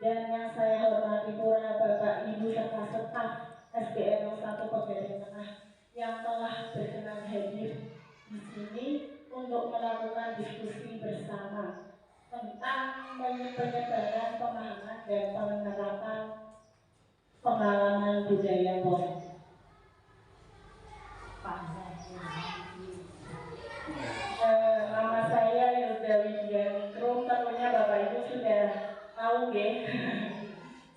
dan yang saya hormati pula Bapak Ibu serta staf SDN 01 Pegadaian Tengah yang telah berkenan hadir di sini untuk melakukan diskusi bersama tentang penyebaran pemahaman dan penerapan pengalaman budaya positif. Nama saya Yudha Widianingrum, tentunya Bapak Ibu sudah tahu ya.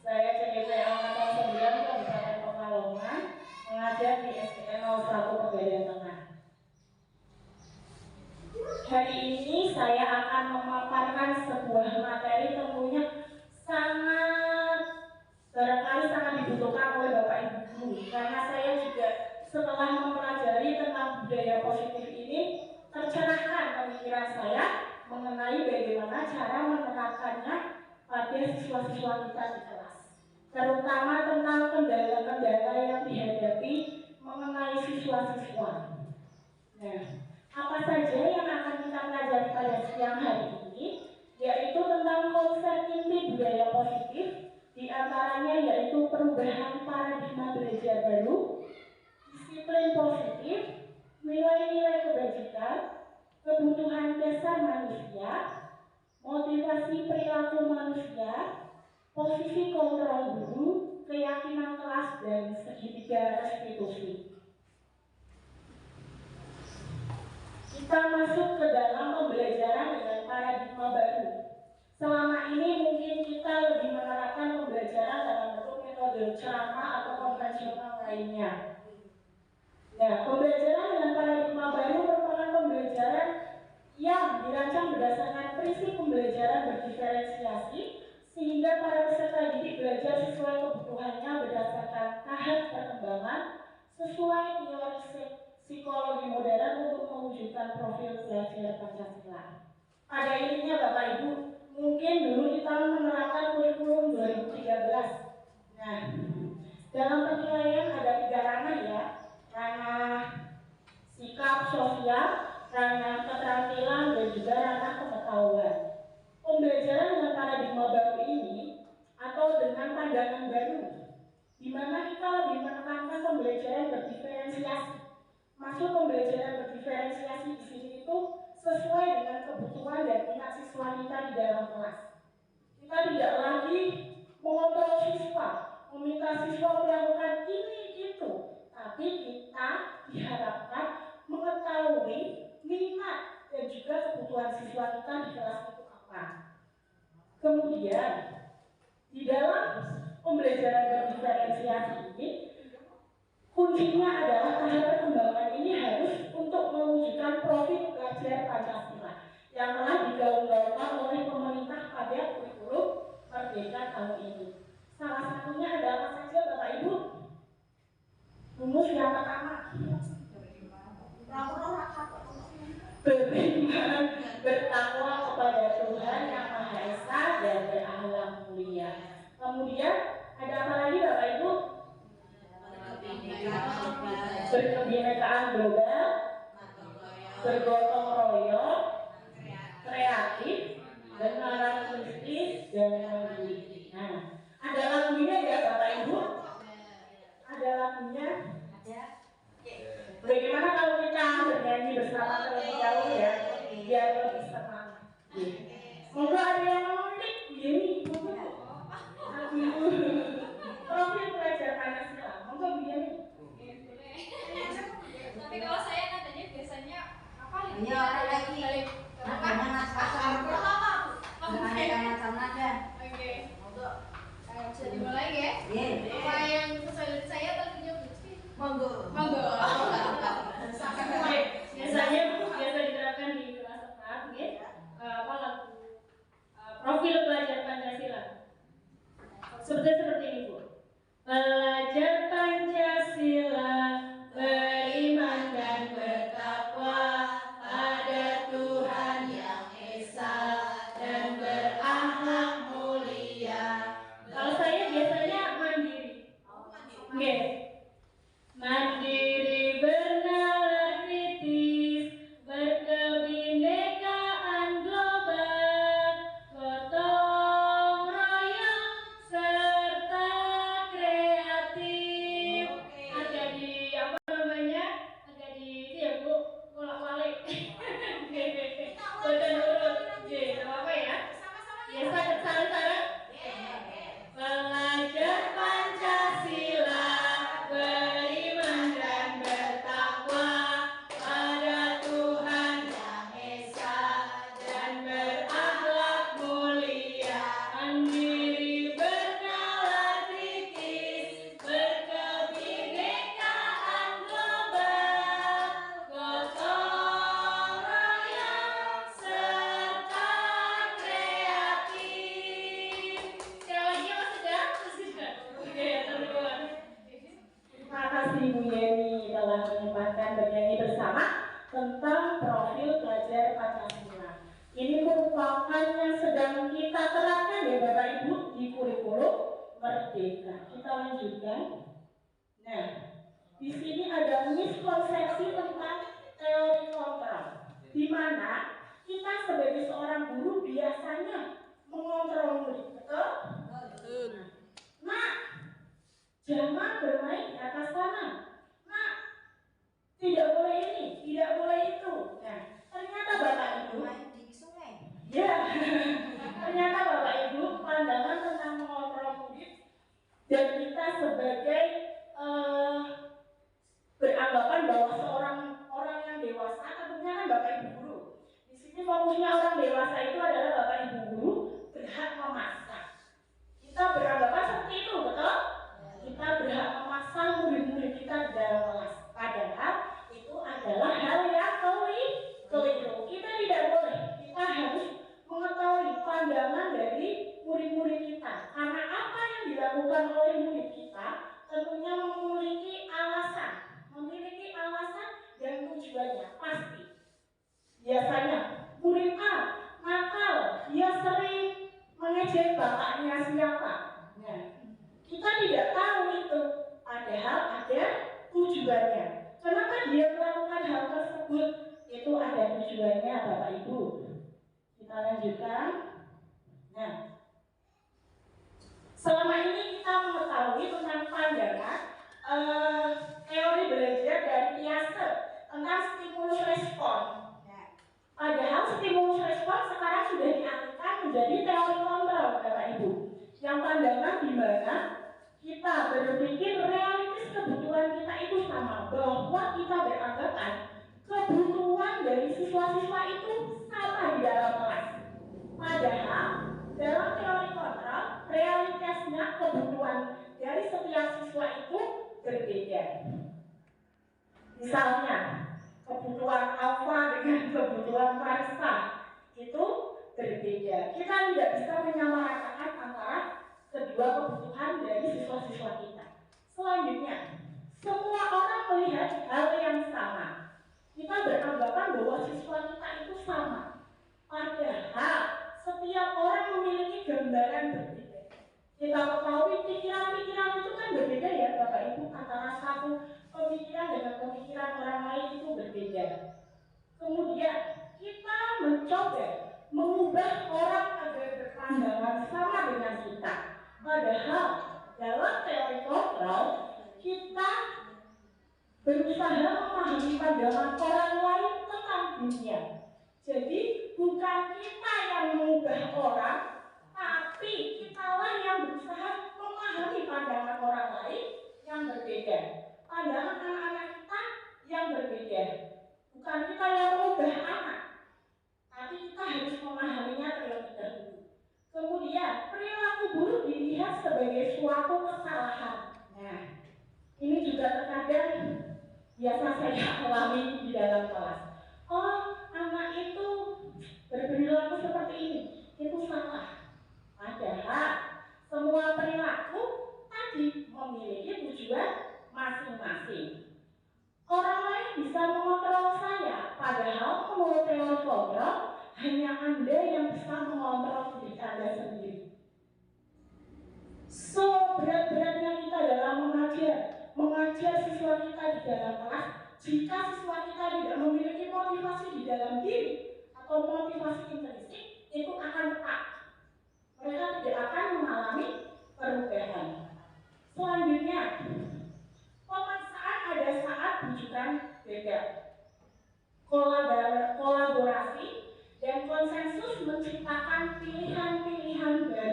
Saya CPP Angkatan 9 Kabupaten Pekalongan, mengajar di SDN 01 Pegadaian Tengah. Hari ini saya akan memaparkan sebuah materi tentunya barangkali sangat dibutuhkan oleh Bapak Ibu guru, karena saya juga setelah mempelajari tentang budaya positif ini tercerahkan pemikiran saya mengenai bagaimana cara menerapkannya pada siswa-siswa kita di kelas, terutama tentang kendala-kendala yang dihadapi mengenai siswa-siswa. Nah, apa saja yang akan kita pelajari pada siang hari ini, yaitu tentang konsep inti budaya positif, di antaranya yaitu perubahan paradigma belajar baru, disiplin positif, nilai-nilai kebajikan, kebutuhan dasar manusia, motivasi perilaku manusia, posisi kontrol guru, keyakinan kelas, dan segitiga restitusi. Kita masuk ke dalam pembelajaran dengan paradigma baru. Selama ini mungkin kita lebih menerapkan pembelajaran dalam bentuk metode ceramah atau konvensional lainnya. Nah, pembelajaran dengan paradigma baru merupakan pembelajaran yang dirancang berdasarkan prinsip pembelajaran berdiferensiasi, sehingga para peserta didik belajar sesuai kebutuhannya berdasarkan tahap perkembangan sesuai teori psikologi modern untuk mewujudkan profil belajar Pancasila. Pada intinya Bapak Ibu, mungkin dulu kita menerapkan kurikulum 2013. Nah, dalam penilaian ada 3 ranah ya, ranah sikap sosial, ranah keterampilan, dan juga ranah pengetahuan. Pembelajaran dengan paradigma baru ini atau dengan pandangan baru, di mana kita lebih menekankan pembelajaran berdiferensiasi. Maksud pembelajaran berdiferensiasi di sini itu sesuai dengan kebutuhan dan minat siswa kita di dalam kelas. Kita tidak lagi mengontrol siswa, meminta siswa melakukan ini itu, tapi kita diharapkan mengetahui minat dan juga kebutuhan siswa kita di kelas itu apa. Kemudian di dalam pembelajaran berdiferensiasi ini, kuncinya adalah tahap perkembangan ini harus untuk mewujudkan profil pelajar Pancasila yang telah digaung-gaungkan oleh pemerintah pada kurikulum Merdeka tahun ini. Salah satunya ada apa saja Bapak Ibu? Rumus yang pertama, beriman bertakwa kepada Tuhan yang Maha Esa dan berakhlak mulia. Kemudian ada apa lagi Bapak Ibu? Berkebinekaan global, bergotong royong, kreatif, nasionalistis, dan mandiri. Nah, ada lagunya ya Bapak Ibu? Ada lagunya? Ada. Bagaimana kalau kita bernyanyi bersama terlebih dahulu ya, biar lebih semangat. Moga ada yang mau nih, begini, profil pelajar Pancasila, moga begini. Tapi kalau saya katanya biasanya apa lagi? Iya, lagi. Bagaimana pasang? Macam nada. Oke. Bisa dimulai ya? Iya. Apa yang sesuai dengan saya atau jawab? Monggo. Monggo. Biasanya biasa diterapkan di kelas tetap, ya. Apa lagu profil pelajar Pancasila. Seperti ini Bu. Pelajar Pancasila beriman dan bertakwa pada Tuhan yang Esa dan berakhlak mulia. Kalau saya biasanya mandiri. Oke. Mandiri, bernalar kritis, berkebinekaan global, gotong royong, Sarang-sarang? Mengajar Pancasila, beriman dan bertakwa pada Tuhan Yang Esa, dan berakhlak mulia, mandiri bernalar kritis, berkebinekaan global, gotong royong serta kreatif. Sekali lagi sudah? Oke, teman-teman. Terima kasih Bu Yeni telah menyempatkan bernyanyi bersama tentang profil pelajar Pancasila. Ini merupakan yang sedang kita terapkan ya Bapak Ibu di kurikulum Merdeka. Kita lanjutkan. Nah, di sini ada miskonsepsi tentang teori kontrol, di mana kita sebagai seorang guru biasanya mengontrol murid, betul? Nah, jangan bermain di atas tanah. Nah, tidak boleh ini, tidak boleh itu. Nah, ternyata Bapak Ibu, Main di sungai. ya, ternyata Bapak Ibu pandangan tentang mengontrol murid dan kita sebagai beranggapan bahwa seorang orang yang dewasa tentunya kan Bapak Ibu guru. Di sini fokusnya orang dewasa itu adalah Bapak Ibu guru berhak memaksa. Kita beranggapan seperti itu, betul? Kita berhak memaksa murid-murid kita di dalam kelas. Padahal itu adalah hal yang keliru. Kita tidak boleh. Kita harus mengetahui pandangan dari murid-murid kita. Karena apa yang dilakukan oleh murid kita tentunya memiliki alasan dan tujuannya pasti. Biasanya murid A nakal, dia sering mengejek bapaknya siapa. Nah, kita tidak tahu itu, padahal ada tujuannya. Kenapa dia melakukan hal tersebut? Itu ada tujuannya Bapak Ibu. Kita lanjutkan. Nah, selama ini kita mengetahui tentang pandangan teori belajar dari Piaget tentang stimulus respon. Padahal stimulus respon sekarang sudah dialihkan menjadi teori kontrol, Bapak Ibu. Yang pandangan di mana kita berpikir realitas kebutuhan kita itu sama, bahwa kita beranggapan kebutuhan dari siswa-siswa itu sama di dalam kelas. Padahal dalam teori kontrol, realitasnya kebutuhan dari setiap siswa itu berbeda. Misalnya, kebutuhan Alfa dengan kebutuhan Marisa itu berbeda. Kita tidak bisa menyamaratakan antara kedua kebutuhan dari siswa-siswa kita. Selanjutnya, semua orang melihat hal yang sama. Kita beranggapan bahwa siswa kita itu sama. Padahal setiap orang memiliki gambaran berbeda. Kita ketahui pikiran-pikiran itu kan berbeda ya Bapak Ibu, antara satu pemikiran dengan pemikiran orang lain itu berbeda. Kemudian kita mencoba mengubah orang agar berpandangan sama dengan kita. Padahal dalam teori kontrol kita berusaha memahami pandangan orang lain tentang dunia. Jadi bukan kita yang mengubah orang, tapi kitalah yang berusaha memahami pandangan orang lain yang berbeda. Pandangan anak-anak kita yang berbeda. Bukan kita yang mengubah anak, tapi kita harus memahaminya terlebih dahulu. Kemudian perilaku buruk dilihat sebagai suatu kesalahan. Nah, ini juga terkadang biasa saya alami di dalam kelas. Oh, anak itu berperilaku seperti ini, itu salah. Padahal semua perilaku tadi memiliki tujuan masing-masing. Orang lain bisa mengontrol saya, padahal menurut teori kontrol hanya Anda yang bisa mengontrol diri Anda sendiri. Berat-beratnya kita dalam mengajar siswa kita di dalam kelas, jika siswa kita tidak memiliki motivasi di dalam diri atau motivasi intrinsik, itu akan tetap. Mereka tidak akan mengalami perubahan. Selanjutnya, pemaksaan ada saat bujukan beda. Kolaborasi dan konsensus menciptakan pilihan-pilihan baru.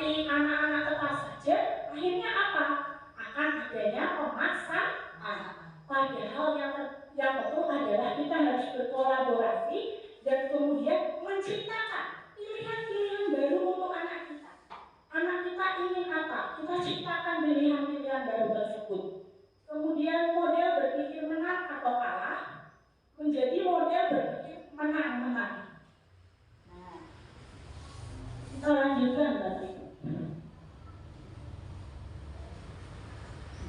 Tapi anak-anak tetap saja, akhirnya apa? Akan adanya pemaksaan. Padahal yang betul adalah kita harus berkolaborasi dan kemudian menciptakan pilihan-pilihan baru untuk anak kita. Anak kita ingin apa? Kita ciptakan pilihan-pilihan baru tersebut. Kemudian model berpikir menang atau kalah menjadi model berpikir menang-menang. Nah, kita lanjutkan tadi.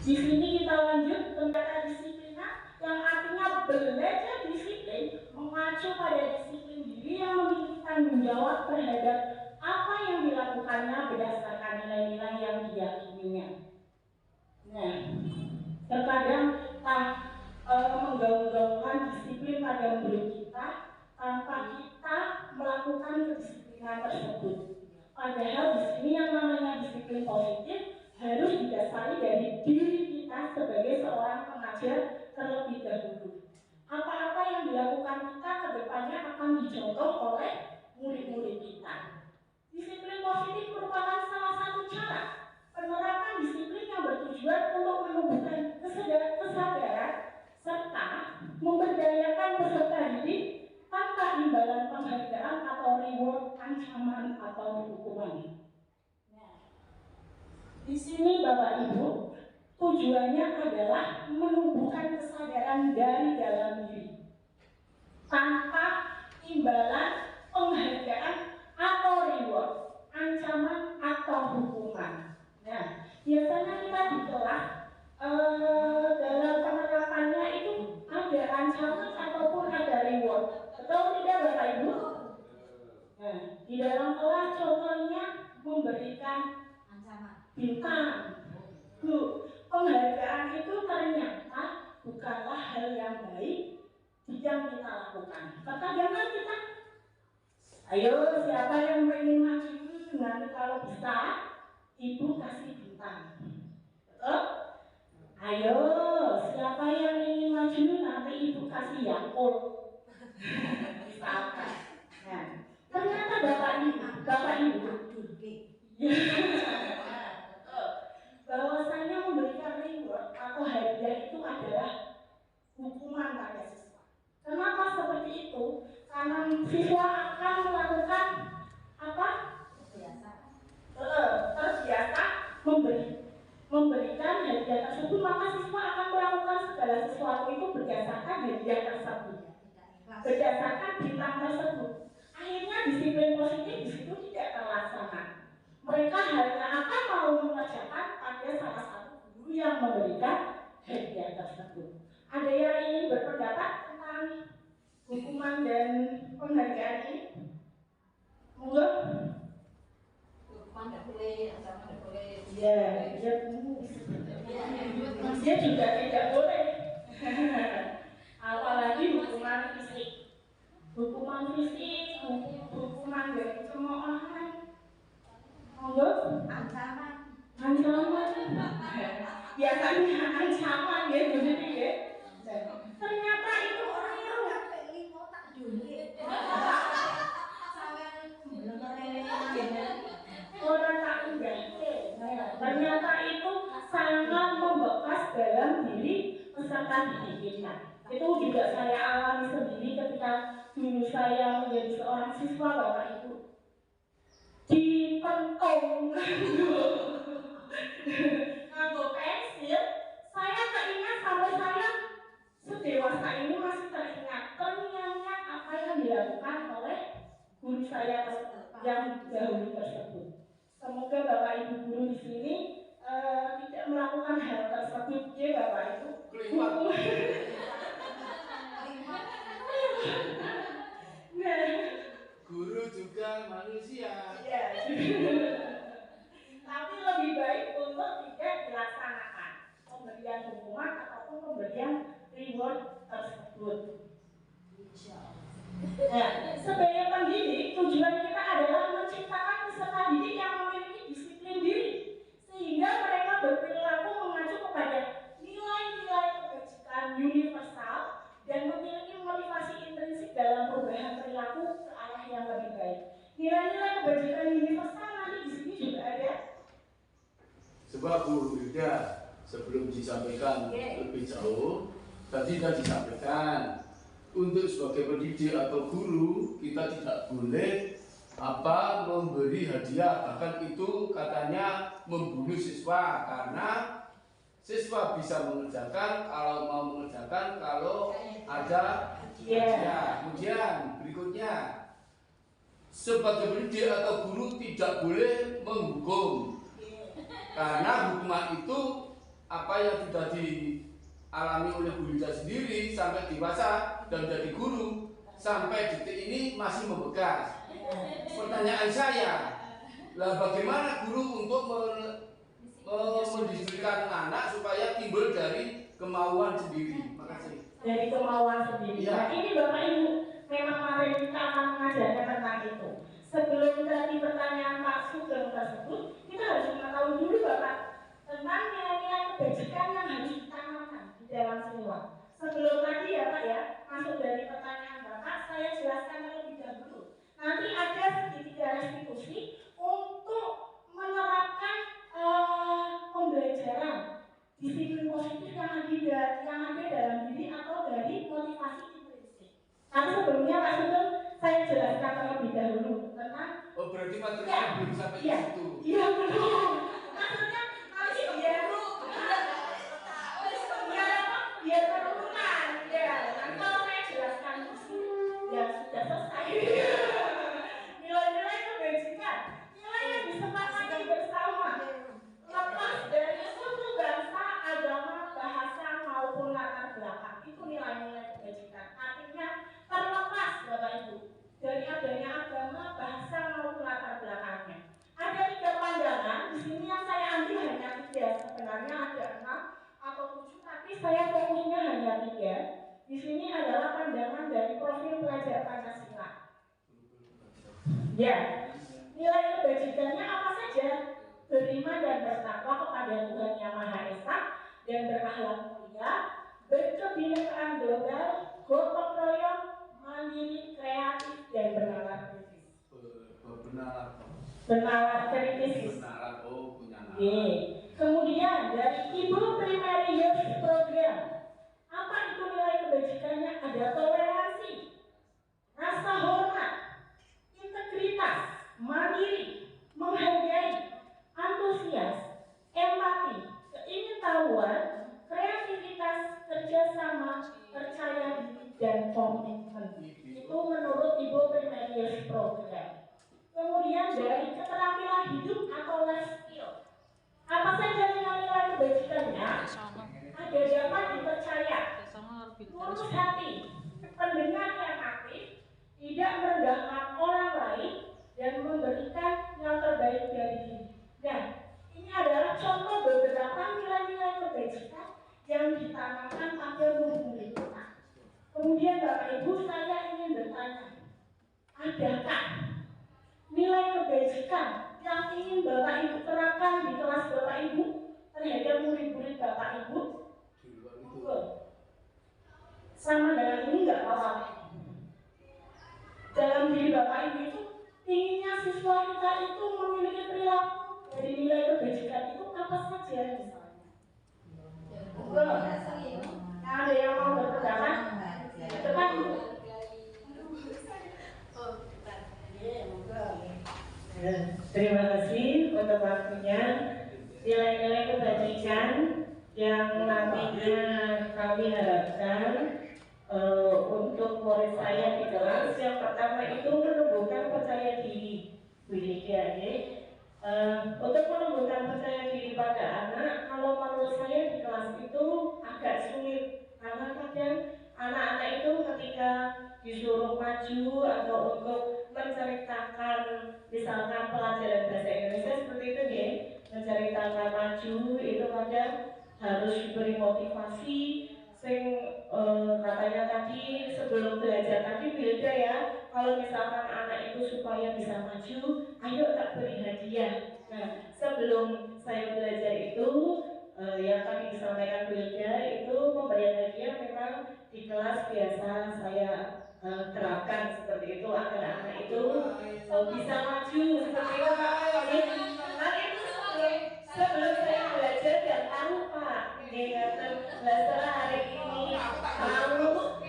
Di sini kita lanjut tentang disiplina yang artinya belajar disiplin mengacu pada disiplin diri yang memiliki tanggung jawab terhadap apa yang dilakukannya berdasarkan nilai-nilai yang diyakininya. Nah, terkadang kita menggaung-gaungkan disiplin pada murid kita tanpa kita melakukan kedisiplinan tersebut. Padahal di sini yang namanya disiplin positif harus didasari dari diri kita sebagai seorang pengajar terlebih dahulu. Apa-apa yang dilakukan kita ke depannya akan dicontoh oleh murid-murid kita. Disiplin positif merupakan salah satu cara penerapan disiplin yang bertujuan untuk menumbuhkan kesadaran serta memberdayakan peserta didik tanpa imbalan penghargaan atau reward, ancaman atau hukuman. Di sini Bapak Ibu, tujuannya adalah menumbuhkan kesadaran dari dalam diri tanpa imbalan, penghargaan atau reward, ancaman atau hukuman. Nah, biasanya kita di kelas dalam penerapannya itu ada ancaman ataupun ada reward. Betul tidak Bapak Ibu? Nah, di dalam kelas contohnya memberikan bintang. Penghargaan itu ternyata bukanlah hal yang baik yang kita lakukan. Kadang-kadang kita, ayo siapa yang ingin maju nanti kalau bisa ibu kasih bintang. Betul? Ayo siapa yang ingin maju nanti ibu kasih Yakult. Misalkan. Nah, ternyata Bapak Ibu bahwasanya memberikan reward atau hadiah itu adalah hukuman pada siswa. Kenapa seperti itu? Karena siswa akan melakukan apa? Terbiasa memberikan hadiah tersebut, maka siswa akan melakukan segala sesuatu itu berdasarkan hadiah tersebut, berdasarkan bintang tersebut. Akhirnya disiplin positif di situ tidak terlaksana. Mereka hanya akan mau mengerjakan pada salah satu guru yang memberikan hadiah tersebut. Ada yang ingin berpendapat tentang hukuman dan penghargaan ini? Monggo. Hukuman tidak boleh, ancaman tidak boleh. Iya, dia juga tidak boleh. Apalagi hukuman fisik. Hukuman fisik, hukuman dari cemoohan. Monggo. Ancaman. Biasanya ancaman ya, jadi ya. Ternyata itu orang yang orang tak enggak. Ternyata itu sangat membekas dalam diri peserta didik kita. Itu juga saya alami sendiri ketika dulu saya menjadi seorang siswa Bapak Ibu. Dipentong nganggo pensil, saya teringat sampai saya sedewasa ini masih teringat terngiang-ngiang apa yang dilakukan oleh guru saya yang dahulu tersebut. Semoga Bapak Ibu guru di sini tidak melakukan hal tersebut ya Bapak Ibu. Guru juga manusia. Ya. Tapi lebih baik untuk tidak dilaksanakan pemberian hukuman ataupun pemberian reward tersebut. Nah, sebagai pendidik, tujuan kita adalah menciptakan peserta didik yang memiliki disiplin diri, sehingga mereka berperilaku mengacu kepada nilai-nilai kebajikan, Bu Hilda, sebelum disampaikan lebih jauh, tadi sudah disampaikan untuk sebagai pendidik atau guru kita tidak boleh memberi hadiah, bahkan itu katanya membunuh siswa karena siswa bisa mengerjakan kalau mau mengerjakan kalau ada hadiah. Kemudian berikutnya, sebagai pendidik atau guru tidak boleh menghukum karena hukuman itu apa yang sudah dialami oleh Bu Hilda sendiri sampai dewasa dan jadi guru sampai detik ini masih membekas. Pertanyaan saya, lah bagaimana guru untuk mendisiplinkan anak supaya timbul dari kemauan sendiri? Makasih. Dari kemauan sendiri. Ya. Nah, ini Bapak Ibu, memang mari kita akan mengajarkan tentang itu. Sebelum tadi pertanyaan Pak Sugeng tersebut, kita harus mengetahui dulu Bapak tentang nilai-nilai kebajikan yang harus ditanamkan di dalam siswa. Sebelum tadi ya Pak ya, masuk dari pertanyaan Bapak, saya jelaskan terlebih dahulu. Nanti ada segitiga restitusi untuk menerapkan pembelajaran disiplin positif yang ada dalam diri atau dari motivasi intrinsik. Tapi sebelumnya Pak Sugeng, saya jelaskan terlebih dahulu tentang Berarti materinya belum sampai di situ. Iya belum. Maksudnya nanti biar berurutan. Ya, nanti kalau saya jelaskan ya sudah selesai. Nilai-nilai kebajikan, nilai yang disepakati bersama, lepas dari suku, bangsa, agama, bahasa maupun latar belakang, itu nilai-nilai kebajikan. Artinya terlepas Bapak Ibu dari adanya agama, bahasa maupun latar belakangnya. Ada 3 pandangan di sini yang saya ambil hanya 3. Sebenarnya ada 6 atau 7, tapi saya fokusnya hanya 3. Di sini adalah pandangan dari profil pelajar Pancasila. Ya, nilai kebajikannya apa saja? Beriman dan bertakwa kepada Tuhan Yang Maha Esa dan berakhlak mulia, berkebinekaan global, gotong royong, mandiri, kreatif, dan bernalar kritis. Bernalar kritis. Punya nama. Kemudian dari Ibu Primary Youth Program, apa itu nilai kebajikannya? Ada toleransi, rasa hormat, integritas, mandiri, menghargai, antusias, empati, keingintahuan, kreativitas, kerjasama, percaya diri, dan komitmen. Itu menurut Ibu Primary Youth Program. Kemudian dari keterampilan hidup atau life skill, apa saja nilai-nilai kebajikannya? Ada dapat dipercaya, tulus hati, pendengar yang aktif, tidak merendahkan orang lain, dan memberikan yang terbaik dari diri. Dan ini adalah contoh beberapa nilai-nilai kebajikan yang ditanamkan pada murid kita. Kemudian Bapak Ibu, saya ingin bertanya, adakah nilai kebajikan yang ingin Bapak Ibu terapkan di kelas Bapak Ibu terhadap murid-murid Bapak Ibu? Sama dengan ini nggak apa-apa. Dalam diri Bapak Ibu itu inginnya siswa kita itu memiliki perilaku dari nilai kebajikan itu apa saja misalnya? Ada yang mau berpendapat? Depan dulu. Terima kasih untuk waktunya. Nilai-nilai kebajikan yang nantinya kami harapkan untuk murid saya di kelas, yang pertama itu menumbuhkan percaya diri. Untuk menumbuhkan percaya diri pada anak, kalau menurut saya di kelas itu agak sulit karena kadang anak-anak itu ketika disuruh maju atau untuk menceritakan misalkan pelajaran bahasa Indonesia seperti itu ya, menceritakan maju itu kadang harus diberi motivasi. Katanya tadi sebelum belajar tadi beda ya, kalau misalkan anak itu supaya bisa maju, ayo tak beri hadiah. Nah, sebelum saya belajar itu yang tadi disampaikan Wilda itu pemberian hadiah memang di kelas biasa saya terapkan seperti itu agar anak itu bisa maju seperti itu. Nah, itu sebelum saya belajar belajar dan tahu Pak. Setelah hari ini tahu,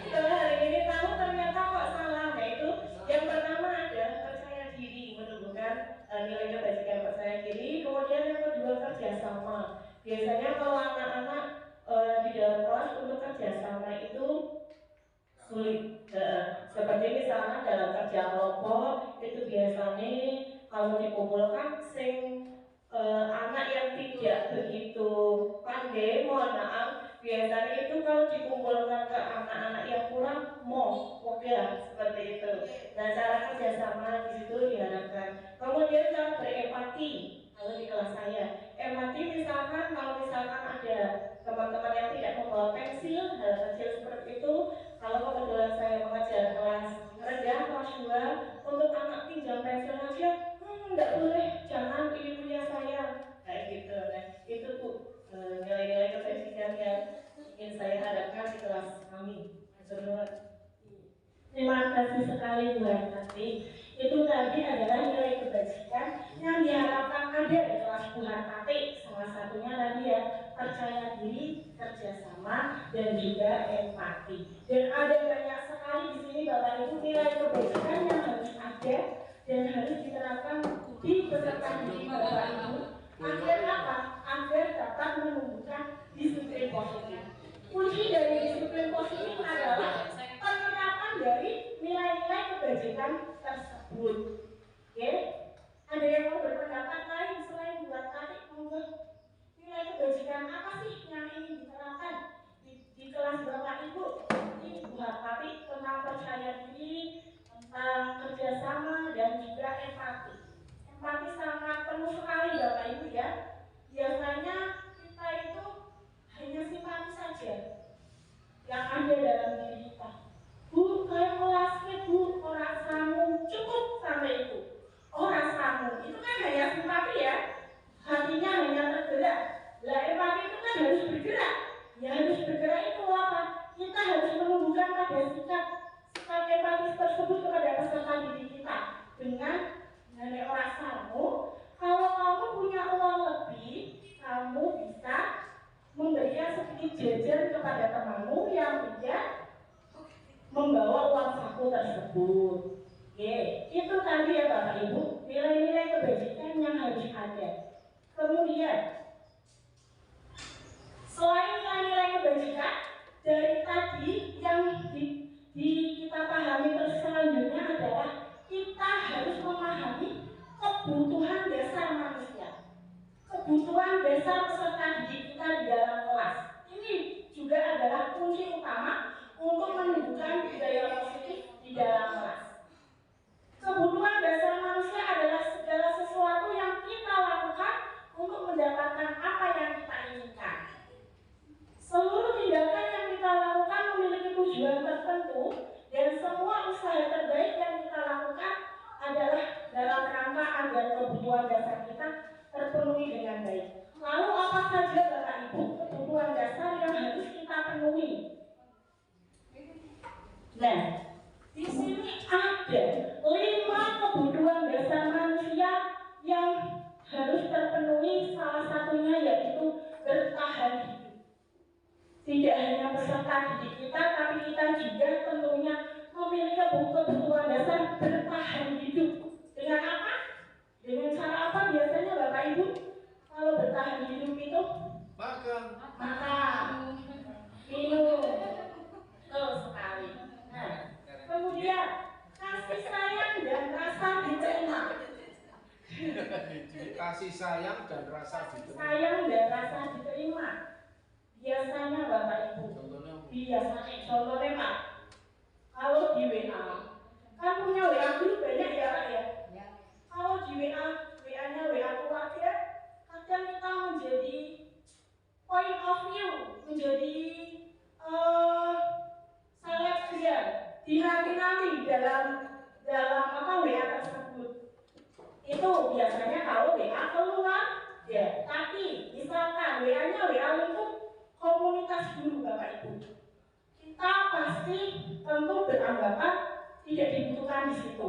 setelah hari ini tahu ternyata kok salah. Nah itu yang pertama adalah percaya diri, menumbuhkan nilai kebajikan percaya diri. Kemudian yang kedua kerjasama. Biasanya kalau anak-anak di dalam kelas untuk kerjasama itu sulit. Seperti misalnya dalam kerja kelompok itu biasanya kalau dikumpulkan anak yang tidak begitu pandai, mohon maaf, biasanya itu kalau dikumpulkan ke anak-anak yang kurang seperti itu. Nah cara kerjasama di situ diharapkan. Kemudian cara berempati. Kalau di kelas saya, empati misalkan kalau misalkan ada teman-teman yang tidak membawa pensil, hal kecil seperti itu. Kalau kebetulan saya mengajar kelas rendah, kelas 2, untuk anak pinjam pensil aja, nggak boleh, jangan, ini punya saya, kayak gitu. Nah itu tuh nilai-nilai kebajikan yang ingin saya harapkan di kelas kami. Terima kasih sekali buat nanti. Itu tadi adalah nilai kebajikan yang diharapkan ada di kelas Tuhan Tati. Salah satunya tadi ya, percaya diri, kerjasama, dan juga empati. Dan ada banyak sekali di sini Bapak Ibu nilai kebajikan yang harus ada dan harus diterapkan di peserta didik Bapak Ibu. Agar apa? Agar dapat menumbuhkan disiplin positif. Kunci dari disiplin positif adalah penerapan dari nilai-nilai kebajikan tersebut. Oke? Ada yang mau berpendapat lain selain buat tadi nilai kebajikan apa sih yang ingin diterapkan di kelas Bapak Ibu? Ini buat tadi tentang percaya diri, tentang kerjasama dan juga empati. Empati sangat perlu sekali Bapak Ibu ya. Biasanya kita itu hanya simpati saja yang ada dalam diri kita. Bu, kayak kelasnya Bu, orang samu, cukup sampai itu. Orang samu, itu kan hanya simpati ya. Hatinya hanya tergerak. Lah empati itu kan harus bergerak. Ya harus bergerak itu apa? Kita harus menumbuhkan pada sikap empati tersebut kepada peserta didik kita. Dengan nenek orang samu, kalau kamu punya uang lebih, kamu bisa memberikan sedikit jajan kepada temanmu yang tidak membawa uang saku tersebut. Oke, itu tadi ya Bapak Ibu, nilai-nilai kebajikan yang harus ada. Kemudian, selain nilai kebajikan, dari tadi yang kita pahami terus selanjutnya adalah kita harus memahami kebutuhan dasar manusia. Kebutuhan dasar peserta didik kita di dalam kelas. Ini juga adalah kunci utama untuk menumbuhkan budaya positif di dalam kelas. Kebutuhan dasar manusia adalah segala sesuatu yang kita lakukan untuk mendapatkan apa yang kita inginkan. Seluruh tindakan yang kita lakukan memiliki tujuan tertentu dan semua usaha terbaik yang kita lakukan adalah dalam rangka agar kebutuhan dasar kita terpenuhi dengan baik. Lalu apa saja Bapak Ibu kebutuhan dasar yang harus kita penuhi? Nah, di sini ada 5 kebutuhan dasar manusia yang harus terpenuhi. Salah satunya yaitu bertahan hidup. Tidak hanya peserta didik kita, tapi kita juga tentunya memiliki kebutuhan dasar bertahan hidup. Dengan apa? Dengan cara apa biasanya Bapak Ibu? Kalau bertahan hidup itu makan, minum, betul sekali. Nah, kemudian kasih sayang dan rasa diterima. Kasih sayang dan rasa diterima. Sayang dan rasa diterima. Biasanya Bapak Ibu, contohnya Pak, kalau di WA, kan punya WA group banyak ya Pak ya. Kalau di WA-nya WA keluarga, kadang kita menjadi point of view, menjadi selebgram di hati-hati dalam WA tersebut. Itu biasanya kalau WA keluar ya. Tapi misalkan WA-nya WA untuk komunitas guru Bapak Ibu, kita pasti tentu beranggapan tidak dibutuhkan di situ.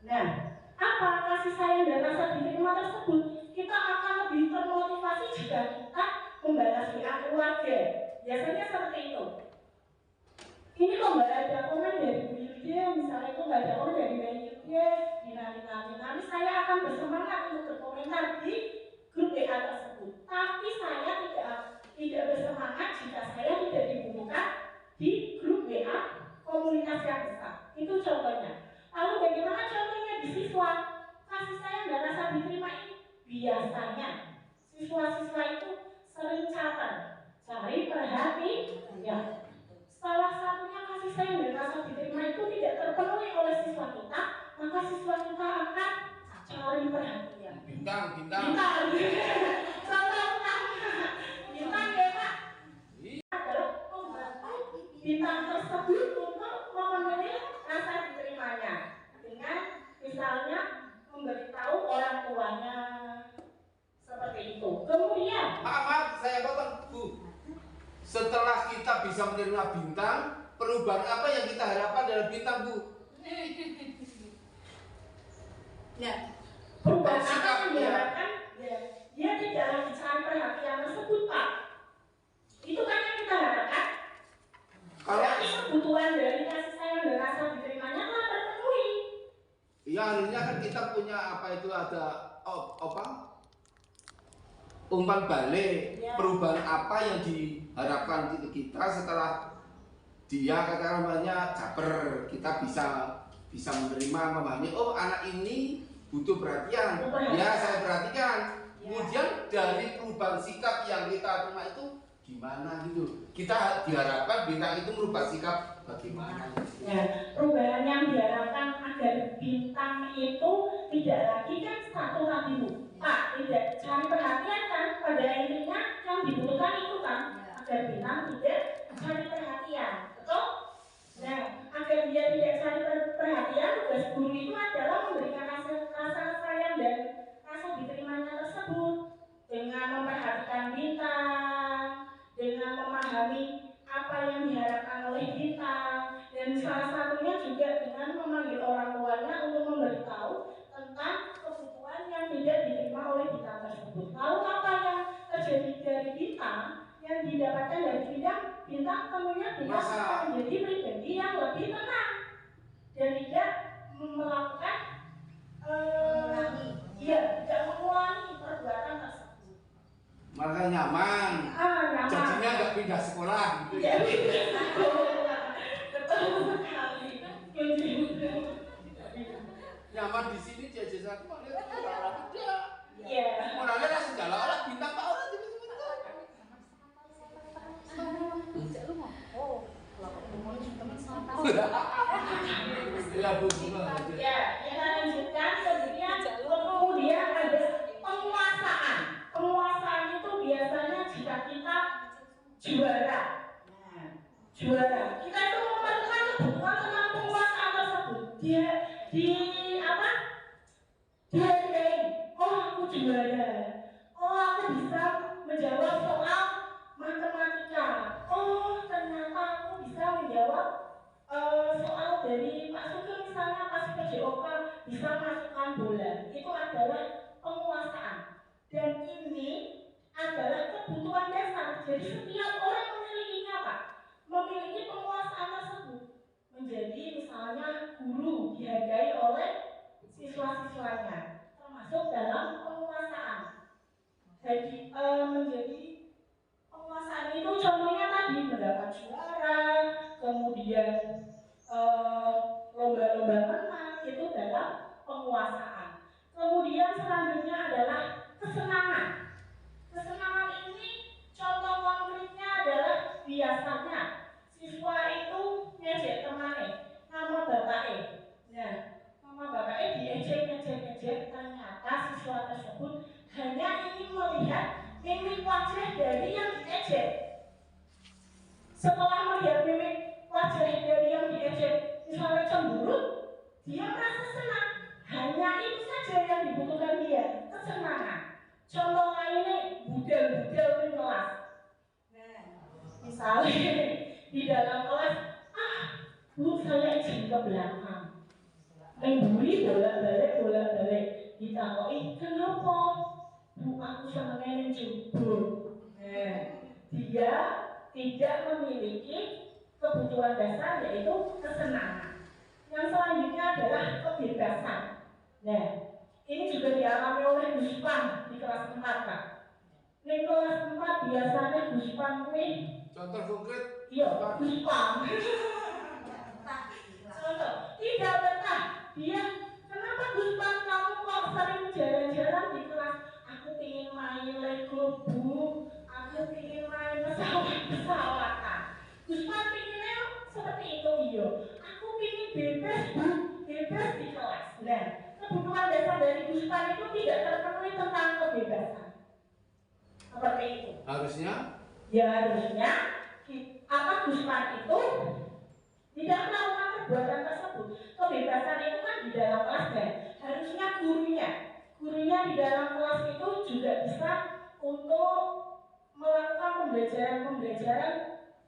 Nah, apa kasih sayang dan rasa diterima tersebut kita akan lebih termotivasi jika kita membalas WA keluarga. Biasanya seperti itu. Ini kok nggak ada komen dari Bu Yulia, misalnya itu nggak ada komen dari Mbak Yulia, nanti saya akan bersemangat untuk berkomentar di grup WA tersebut. Tapi saya tidak bersemangat jika saya tidak dibutuhkan di grup WA komunitas yang besar. Itu contohnya. Lalu bagaimana contohnya di siswa? Kasih sayang dan rasa diterima ini biasanya siswa-siswa itu sering catat, cari perhatian. Salah satunya kasih sayang dan rasa diterima itu tidak terpenuhi oleh siswa kita, maka siswa kita akan cari perhatian. Bintang. Contoh bintang ya Pak. Adalah membantu bintang tersebut untuk memenuhi rasa diterimanya dengan misalnya memberitahu orang tuanya seperti itu. Kemudian Maaf, saya potong Bu. Setelah kita bisa menerima bintang, perubahan apa yang kita harapkan dari bintang Bu? Nah, perubahan apa yang diharapkan? Ya, dia tidak lagi cari perhatian tersebut Pak. Itu kan yang kita harapkan. Kalau Kebutuhan dari kasih sayang dan rasa diterimanya telah terpenuhi. ya harusnya kan kita punya apa itu ada umpan balik, Ya. perubahan apa yang diharapkan itu kita setelah dia katakan namanya caper, kita bisa menerima, memahami, oh anak ini butuh perhatian, ya saya perhatikan. Kemudian dari perubahan sikap yang kita terima itu gimana gitu, kita diharapkan bintang itu merubah sikap bagaimana. Ya, perubahan yang diharapkan agar bintang itu tidak lagi kan satu tadi Bu. Pak, tidak cari perhatian kan, pada intinya yang dibutuhkan itu kan agar bintang tidak cari perhatian, betul? Nah, agar dia tidak cari perhatian, tugas guru itu adalah memberikan rasa sayang dan rasa diterimanya tersebut dengan memperhatikan bintang, dengan memahami apa yang diharapkan oleh bintang, dan salah satunya juga dengan memanggil orang tuanya untuk memberitahu tentang kebutuhan yang tidak diterima oleh bintang tersebut. Lalu apa yang terjadi dari bintang yang didapatkan dari bintang tentunya bintang akan menjadi pribadi yang lebih tenang dan tidak melakukan tidak mengulangi perbuatan tersebut. Maka nyaman, Nyaman. jadinya nggak pindah sekolah gitu ya. Betul sekali. Nyaman di sini jajan satu malah orang ada. Iya. Orangnya langsung jalan orang bintang Pak orang tiba-tiba. Ya Bu. Ya, kita lanjutkan kemudian ada penguasaan. Penguasaan itu biasanya jika kita juara. Nah, juara. Kita itu memerlukan kebutuhan tentang penguasaan tersebut. Dia dihargai. Oh, aku juara. Oh, aku bisa menjawab soal matematika. Oh, ternyata aku bisa menjawab soal dari Pak Sugeng misalnya pas PJOK bisa masukkan bola. Itu adalah penguasaan. Dan ini adalah kebutuhan dasar. Jadi setiap orang memilikinya Pak. Memiliki penguasaan tersebut. Menjadi misalnya guru dihargai oleh siswa-siswanya. Termasuk dalam penguasaan. Jadi menjadi penguasaan itu contohnya tadi mendapat juara, kemudian lomba-lomba menang, itu dalam penguasaan. Kemudian selanjutnya adalah kesenangan. Kesenangan ini contoh konkretnya adalah biasanya siswa itu ngejek temannya, nama bapaknya. Nah, nama bapaknya diejek, ternyata siswa tersebut hanya ingin melihat mimik wajah dari yang diejek. Setelah melihat mimik wajah dari yang diejek, misalnya cemburu, dia merasa senang. Hanya itu saja yang dibutuhkan dia, kesenangan. Contoh lainnya, budal-budal di kelas. Nah, misalnya di dalam kelas, Bu saya izin ke belakang. Memburi bolak-balik. Ditakoi, kenapa? Bu, aku senengnya jubur. Dia tidak memiliki kebutuhan dasar yaitu kesenangan. Yang selanjutnya adalah kebebasan. Nah, ini juga dialami oleh Guspan di kelas 4, Kak. Di kelas 4 biasanya Guspan kuwi Contoh konkret? iya, Guspan. Contoh, tidak betah. Dia, kenapa Guspan kamu kok sering jalan-jalan di kelas? Aku ingin main Lego, Bu. Aku ingin main pesawat-pesawatan. Guspan pinginnya seperti itu, iya. Aku ingin bebas, Bu. Bebas di kelas. Nah, kebutuhan dasar dari Guspan itu tidak terpenuhi tentang kebebasan. Seperti itu. Harusnya? Ya harusnya apa Guspan itu tidak melakukan perbuatan tersebut. Kebebasan itu kan di dalam kelas kan. Harusnya gurunya di dalam kelas itu juga bisa untuk melakukan pembelajaran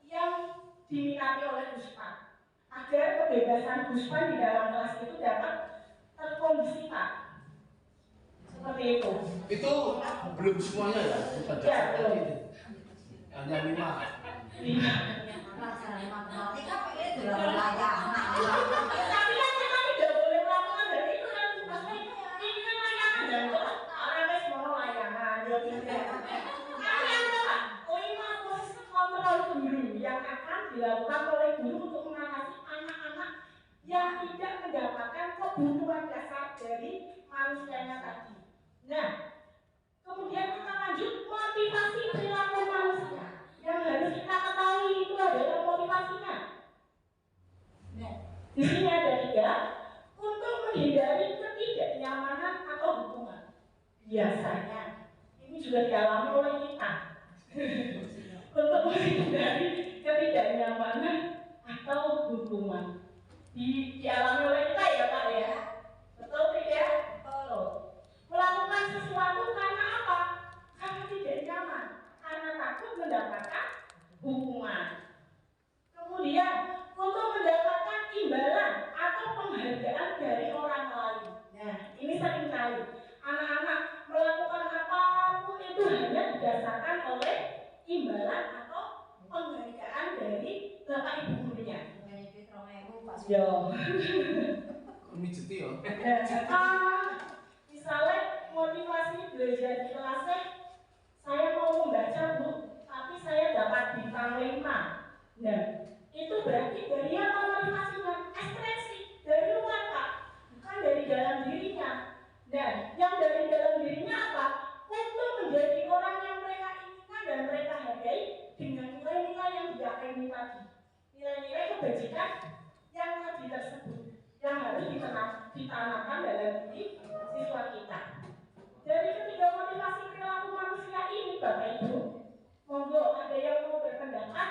yang diminati oleh Guspan agar kebebasan Guspan di dalam kelas itu dapat terkondisikan. Seperti itu. Itu belum semuanya ya? Bukan Ya, belum. Hanya 5. Pelajaran matematika pakai dalam layangan. Tapi kan kita tidak boleh melakukan dari itu kan maksudnya ini kan layangan dan orang es mau layangan ya tidak. Tapi apa? Lima proses kontrol guru yang akan dilakukan oleh guru untuk mengatasi anak-anak yang tidak mendapatkan kebutuhan dasar dari manusianya tadi. Nah, kemudian kita lanjut motivasi perilaku manusia. Yang harus kita ketahui itu adalah motivasinya. Nah, di sini ada 3 untuk menghindari ketidaknyamanan atau hukuman. Biasanya ini juga dialami oleh kita. Untuk menghindari ketidaknyamanan atau hukuman dialami oleh kita ya Pak ya. Betul tidak? Betul. Melakukan sesuatu karena apa? Karena tidak nyaman. Karena takut mendapatkan hukuman. Kemudian untuk mendapatkan imbalan atau penghargaan dari orang lain. Nah, ini sering kali anak-anak melakukan apapun itu hanya didasarkan oleh imbalan atau penghargaan dari bapak ibu gurunya. Yo. Mijeti ya? Misalnya motivasi belajar di kelasnya, saya mau membaca Bu, tapi saya dapat bintang 5. Nah, itu berarti dari apa motivasinya? Ekspresi dari luar Pak, bukan dari dalam dirinya. Dan yang dari dalam dirinya apa? Untuk menjadi orang yang mereka inginkan dan mereka hargai dengan nilai-nilai yang diakini tadi. Nilai-nilai kebajikan yang tadi tersebut yang harus ditanamkan dalam diri siswa kita. Dari ketiga motivasi perilaku manusia ini, Bapak Ibu, monggo ada yang mau berpendapat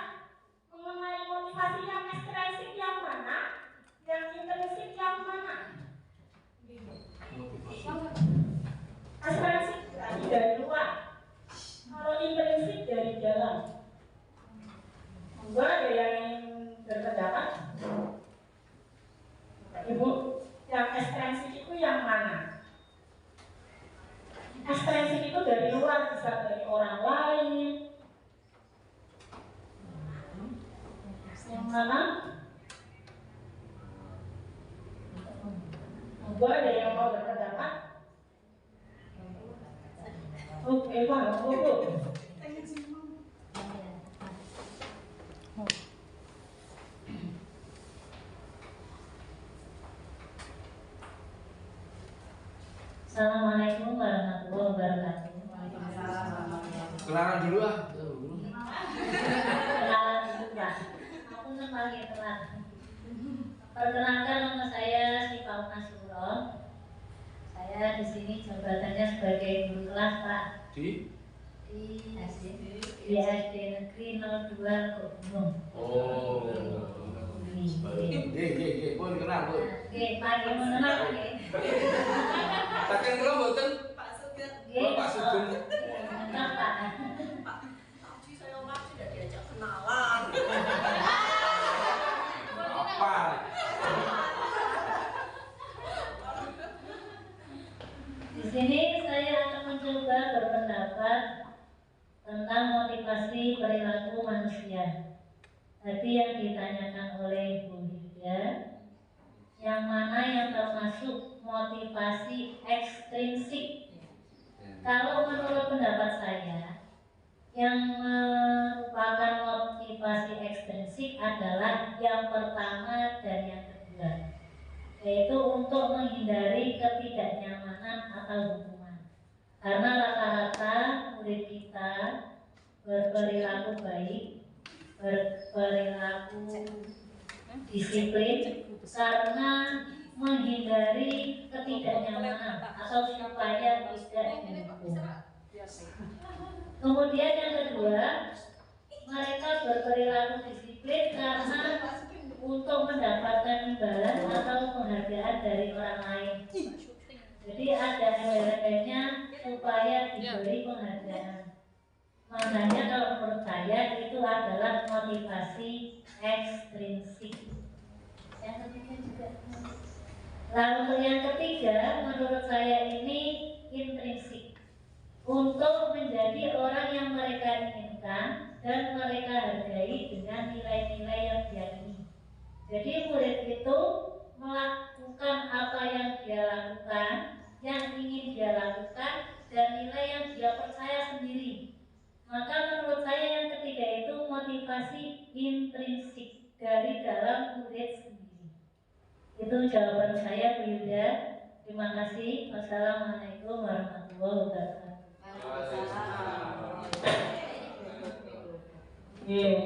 mengenai motivasi yang ekspresif yang mana, yang intrinsik yang mana? Ekspresif tadi dari luar, kalau intrinsik dari dalam. Monggo ada yang ingin berpendapat? Ibu, yang ekstensif itu yang mana? Ekstensif itu dari luar, bisa dari orang lain. Yang mana? Monggo ada yang mau berpendapat? Oke, Pak, monggo. Assalamualaikum warahmatullahi wabarakatuh. Kenalan dulu ah. Kenalan dulu Pak. Aku panggil telat. Perkenalkan nama saya Syifa Nasuro. Saya di sini jabatannya sebagai guru kelas Pak. Di SD Negeri 02 Gunung. Oh. Pun kenal pun. Pagi mengenal nggih. Takkan kula mboten Pak Sugeng. Pak Sugeng. Kenal Pak. Tadi saya masih tidak diajak kenalan. Apa? Di sini saya akan mencoba ditanyakan oleh Bu Hilda, yang mana yang termasuk motivasi ekstrinsik. Kalau menurut pendapat saya, yang merupakan motivasi ekstrinsik adalah yang pertama dan yang kedua, yaitu untuk menghindari ketidaknyamanan atau hukuman. Karena rata-rata murid kita berperilaku baik, berperilaku disiplin karena menghindari ketidaknyamanan atau supaya tidak dihukum. Kemudian yang kedua, mereka berperilaku disiplin karena untuk mendapatkan imbalan atau penghargaan dari orang lain. Jadi ada embel-embelnya supaya diberi penghargaan. Makanya kalau menurut saya itu adalah motivasi ekstrinsik. Yang ketiga juga. Lalu yang ketiga, menurut saya ini intrinsik. Untuk menjadi orang yang mereka inginkan dan mereka hargai dengan nilai-nilai yang diyakini. Jadi murid itu melakukan apa yang dia lakukan, yang ingin dia lakukan, dan nilai yang dia percaya sendiri. Maka menurut saya yang ketiga itu motivasi intrinsik dari dalam murid sendiri. Itu jawaban saya, Bu Yuda. Terima kasih. Wassalamualaikum warahmatullahi wabarakatuh.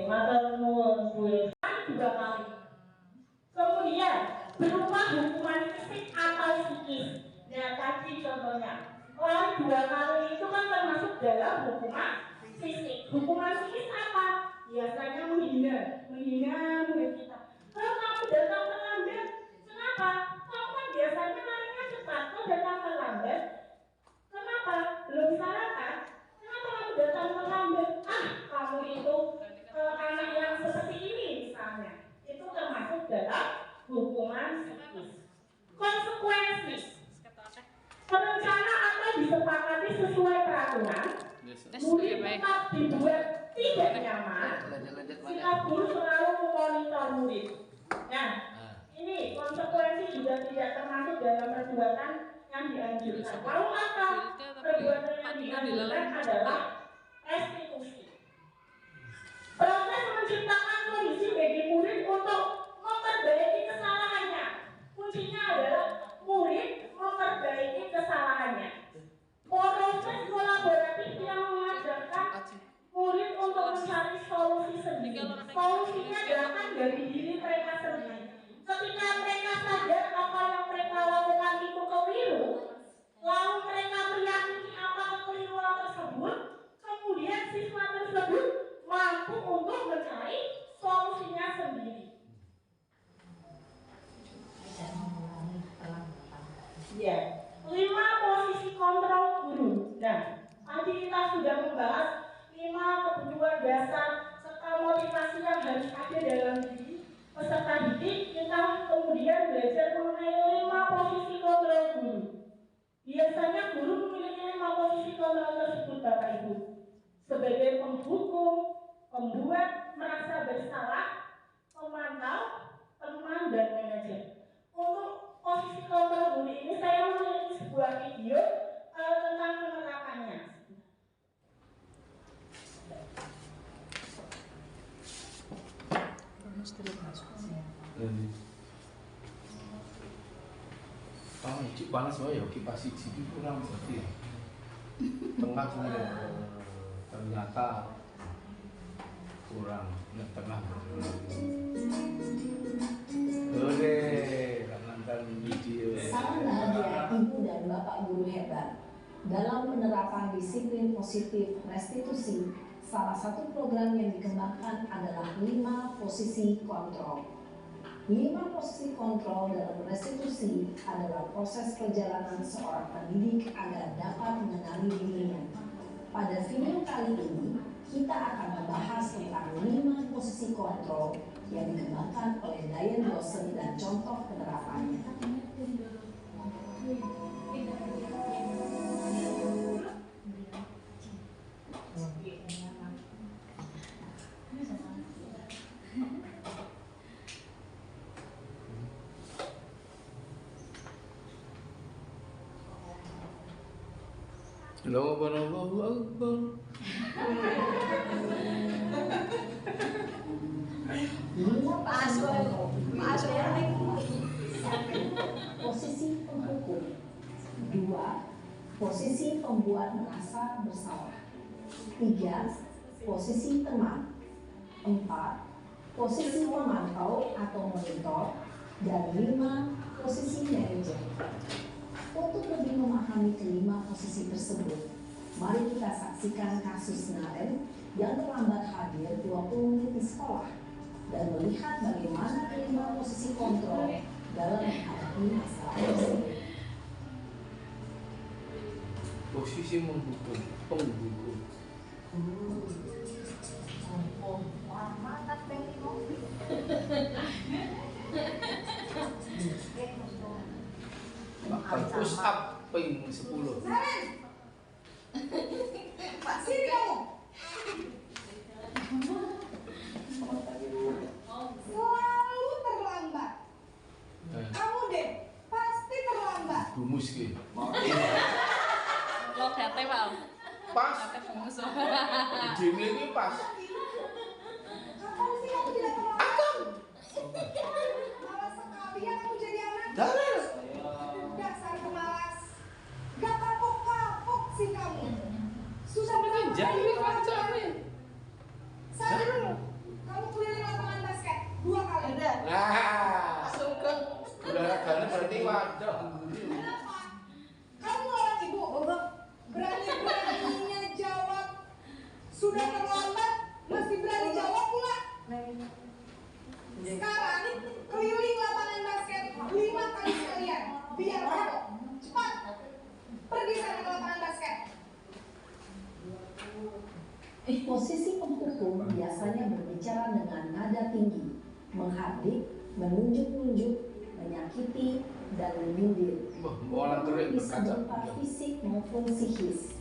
Matur nuwun Bu Yuda. 2 kali. Kemudian berupa hukuman fisik atau psikis. Nah tadi contohnya, lari 2 kali itu kan termasuk dalam hukuman fisik. Hukuman psikis apa? Biasanya menghina murid kita. Kalau kamu datang terlambat, kenapa? Kamu kan biasanya larinya cepat, kok datang terlambat? Kenapa? Belum sarapan? Kenapa kamu datang terlambat? Kamu itu anak yang seperti ini misalnya. Itu termasuk dalam hukuman psikis. Konsekuensi perencana atau disepakati sesuai peraturan, murid tetap dibuat tidak nyaman, sikap guru selalu memonitor murid. Nah, ini konsekuensi juga tidak termasuk dalam perbuatan yang dianjurkan. Lalu apa? Perbuatan yang dianjurkan adalah restitusi. Proses menciptakan kondisi bagi murid untuk memperbaiki kesalahannya. Kuncinya adalah murid memperbaiki kesalahannya. Proses kolaboratif yang mengajarkan murid untuk mencari solusi sendiri. Solusinya datang dari diri mereka sendiri. Ketika mereka sadar apa yang mereka lakukan itu keliru, lalu mereka meyakini apa kekeliruan tersebut, kemudian siswa tersebut mampu untuk mencari solusinya sendiri. Ya, 5 posisi kontrol guru. Nah, tadi kita sudah membahas 5 kebutuhan dasar serta motivasi yang harus ada dalam diri peserta didik. Kita kemudian belajar mengenai 5 posisi kontrol guru. Biasanya guru memiliki 5 posisi kontrol tersebut, Bapak Ibu, sebagai penghukum, pembuat merasa bersalah, pemantau, teman, dan manajer. Untuk posisi kontrol guru ini saya memiliki sebuah video tentang penerapannya. Cik panas ya, kipas siji kurang berarti. Tengah semua ternyata kurang tengah. Oke, nonton video. Sangat bahagia Ibu dan Bapak Guru hebat. Dalam penerapan disiplin positif restitusi, salah satu program yang dikembangkan adalah 5 posisi kontrol. 5 posisi kontrol dalam restitusi adalah proses perjalanan seorang pendidik agar dapat mengenali dirinya. Pada video kali ini, kita akan membahas tentang 5 posisi kontrol yang dikembangkan oleh Diane Dawson dan contoh penerapannya. Allahu Akbar. Posisi penghukum. 2. Posisi pembuat merasa bersalah. 3. Posisi teman. 4. Posisi pemantau atau monitor. Dan 5. Posisi manajer. Untuk lebih memahami kelima posisi tersebut, mari kita saksikan kasus Naren yang terlambat hadir 20 menit di sekolah dan melihat bagaimana kelima posisi kontrol dalam menghadapi masalah tersebut. Posisi menghukum, penghukum. Bakal push up ping 10. Pak, sini kamu. Selalu terlambat. Kamu deh, pasti terlambat. Gumus ki. Lo kate Pak. Pas. Kate pengusul. Idene iki pas. Kapan sih kamu tidak terlambat? Malas sekali ya kamu jadi anak. Darah. Dasar pemalas. Gak kapok-kapok sih kamu. Susah banget. Jadi kacau. Satu dulu. Kamu keliling lapangan basket 2 kali. Nah. Sugeng. Olahraganya berarti wadah. Kenapa? Kamu lawan ibu. Berani-beraninya jawab. Sudah terlambat, masih berani jawab pula. Sekarang keliling lapangan basket 5 kali sekalian. Biar kamu cepat pergi sana ke lapangan basket. Posisi penghukum biasanya berbicara dengan nada tinggi, menghardik, menunjuk-nunjuk, menyakiti, dan menyindir. Orang terik Bisa berkaca. berupa fisik maupun psikis.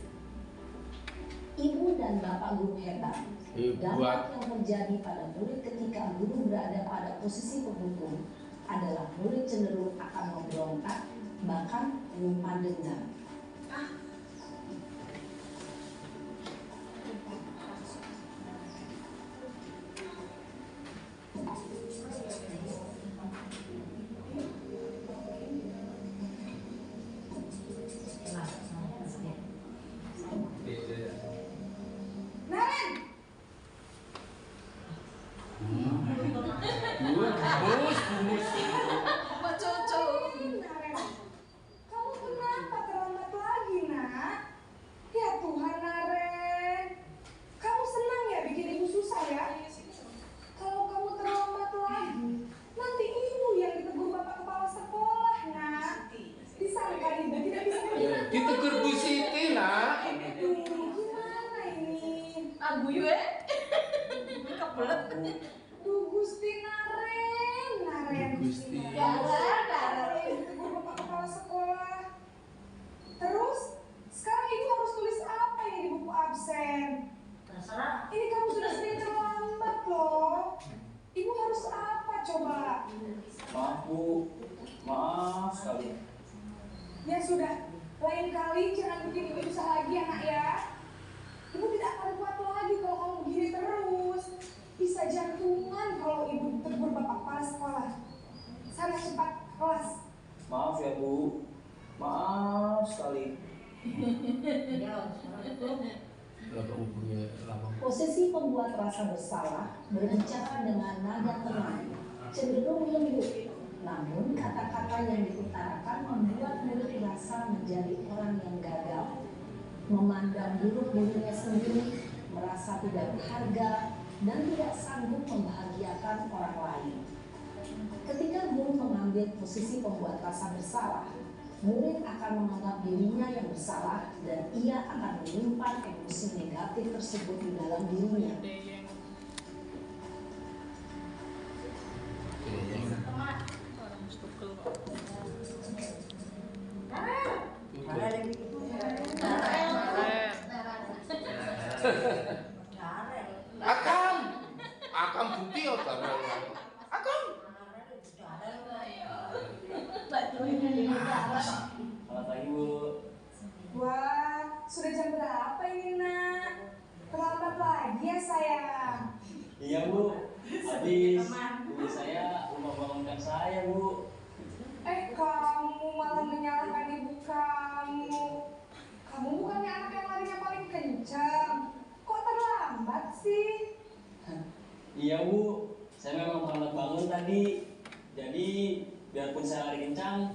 Ibu dan bapak guru hebat. Dampak yang terjadi pada murid ketika guru berada pada posisi penghukum adalah murid cenderung akan memberontak, bahkan menyimpan dendam. Naren, Gumus. Pak Cucu. Naren, kamu kenapa terlambat lagi, nak? Ya Tuhan, Naren. Kamu senang ya bikin ibu susah ya? Kalau kamu terlambat lagi, nanti ibu yang ditegur bapak kepala sekolah, nak. Disangka ibu tidak bisa Ya, menang. ditegur Bu Siti, Nak. Gimana ini? Aguyu kebelet. Duh Gusti Naren. Gusti. Naren ditegur bapak kepala sekolah. Terus sekarang ibu harus tulis apa ini di buku absen? Terserah. Ini kamu sudah sering terlambat loh. Ibu harus apa coba? Maaf Bu, maaf sekali. Ya sudah, lain kali jangan bikin ibu susah lagi ya nak ya. Ibu tidak akan kuat lagi kalau kamu begini terus. Bisa jantungan kalau ibu ditegur bapak kepala sekolah. Sana cepat kelas. Maaf ya Bu, maaf sekali. Lapa hubungnya lama. Posisi pembuat rasa bersalah berbicara dengan nada tenang, cenderung lembut. Namun kata-kata yang diutarakan membuat murid merasa menjadi orang yang gagal, memandang buruk dirinya sendiri, merasa tidak berharga, dan tidak sanggup membahagiakan orang lain. Ketika guru mengambil posisi pembuat rasa bersalah, murid akan menganggap dirinya yang bersalah dan ia akan menyimpan emosi negatif tersebut di dalam dirinya. Akam bukti ya Akam. Selamat pagi Bu. Wah, sudah banget bangun tadi. Jadi biarpun saya lari kencang,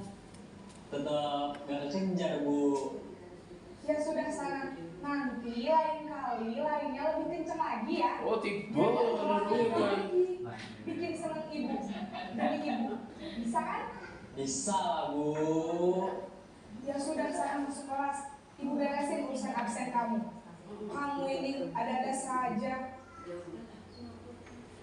tetap gak kejar, Bu. Ya sudah sana, nanti lain kali lainnya lebih kenceng lagi ya. Oh, tiba. Lagi. Bikin seneng ibu dari ibu. Bisa kan? Bisa lah, Bu. Ya sudah sana masuk kelas. Ibu beresin urusan absen kamu. Kamu ini ada-ada saja.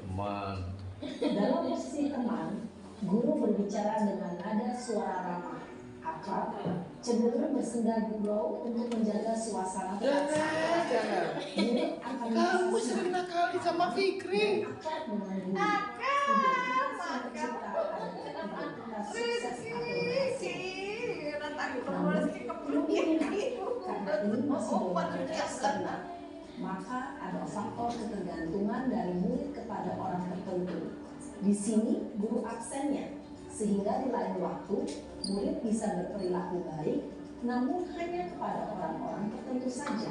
Teman. Dalam posisi teman, guru berbicara dengan nada suara ramah, akrab, cenderung bersenda gurau untuk menjaga suasana Jangan. Murid akan Kamu sering nakali sama Fikri. akrab dengan guru. Mencipta identitas sukses atau berhasil. Namun, mungkin karena ini masih belum eksternal, maka ada faktor ketergantungan dari murid kepada orang tertentu. Di sini guru absennya, sehingga di lain waktu murid bisa berperilaku baik, namun hanya kepada orang-orang tertentu saja.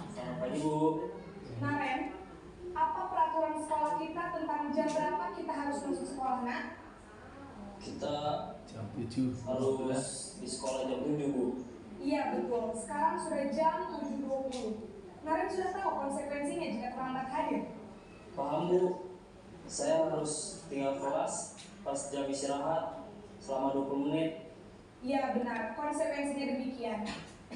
Selamat pagi, Bu. Naren, apa peraturan sekolah kita tentang jam berapa kita harus masuk sekolah, nak? Kita Jam 7. harus di sekolah jam 7, Bu. Iya betul, sekarang sudah jam 7.20. Naren sudah tahu konsekuensinya jika terlambat hadir. Paham, Bu. Saya harus tinggal kelas pas jam istirahat selama 20 menit. Iya benar, konsekuensinya demikian.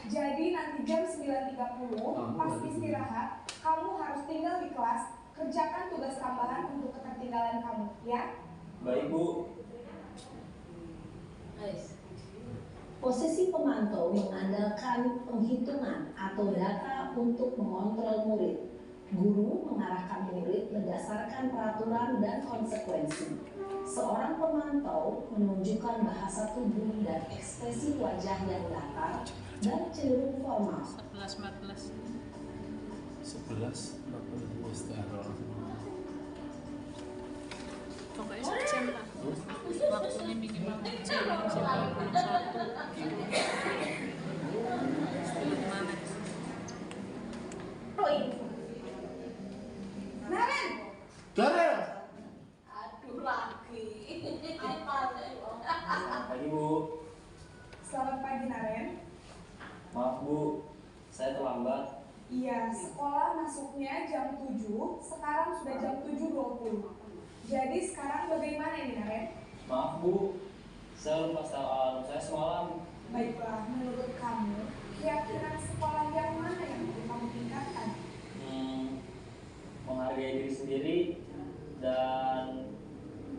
Jadi nanti jam 9.30 pas istirahat, kamu harus tinggal di kelas, kerjakan tugas tambahan untuk ketertinggalan kamu, ya? Baik, Bu. Posisi pemantau mengandalkan penghitungan atau data untuk mengontrol murid. Guru mengarahkan murid berdasarkan peraturan dan konsekuensi. Seorang pemantau menunjukkan bahasa tubuh dan ekspresi wajah yang datar dan cenderung formal. 11, 14. 11. Pokoknya sejam lah. Waktunya minimal jam 1 gitu. Mana? Naren! Darah. Aduh lagi. Apa Selamat pagi, Bu. Selamat pagi, Naren. Maaf, Bu. Saya terlambat. Iya, sekolah masuknya jam 7, sekarang sudah jam 7.20. Jadi sekarang bagaimana ini, Naren? Maaf, Bu. Saya lupa setel alarm saya semalam. Baiklah, menurut kamu, keyakinan sekolah yang mana yang perlu kamu tingkatkan? Menghargai diri sendiri dan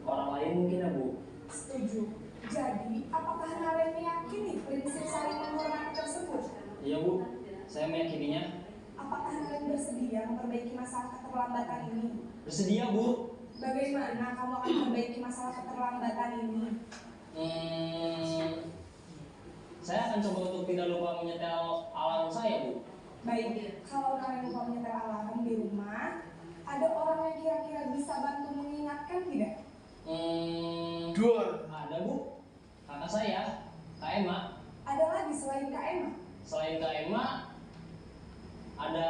orang lain mungkin, ya, Bu. Setuju. Jadi, apakah Naren meyakini prinsip saling menghormati tersebut? Iya, Bu. Saya meyakininya. Apakah Naren bersedia memperbaiki masalah keterlambatan ini? Bersedia, Bu. Bagaimana kamu akan memperbaiki masalah keterlambatan ini? Saya akan coba untuk tidak lupa menyetel alarm saya, Bu. Baik, kalau Naren lupa menyetel alarm di rumah, ada orang yang kira-kira bisa bantu mengingatkan tidak? Ada, Bu. Kakak saya, Kak Emma. Ada lagi selain Kak Emma? Selain Kak Emma, ada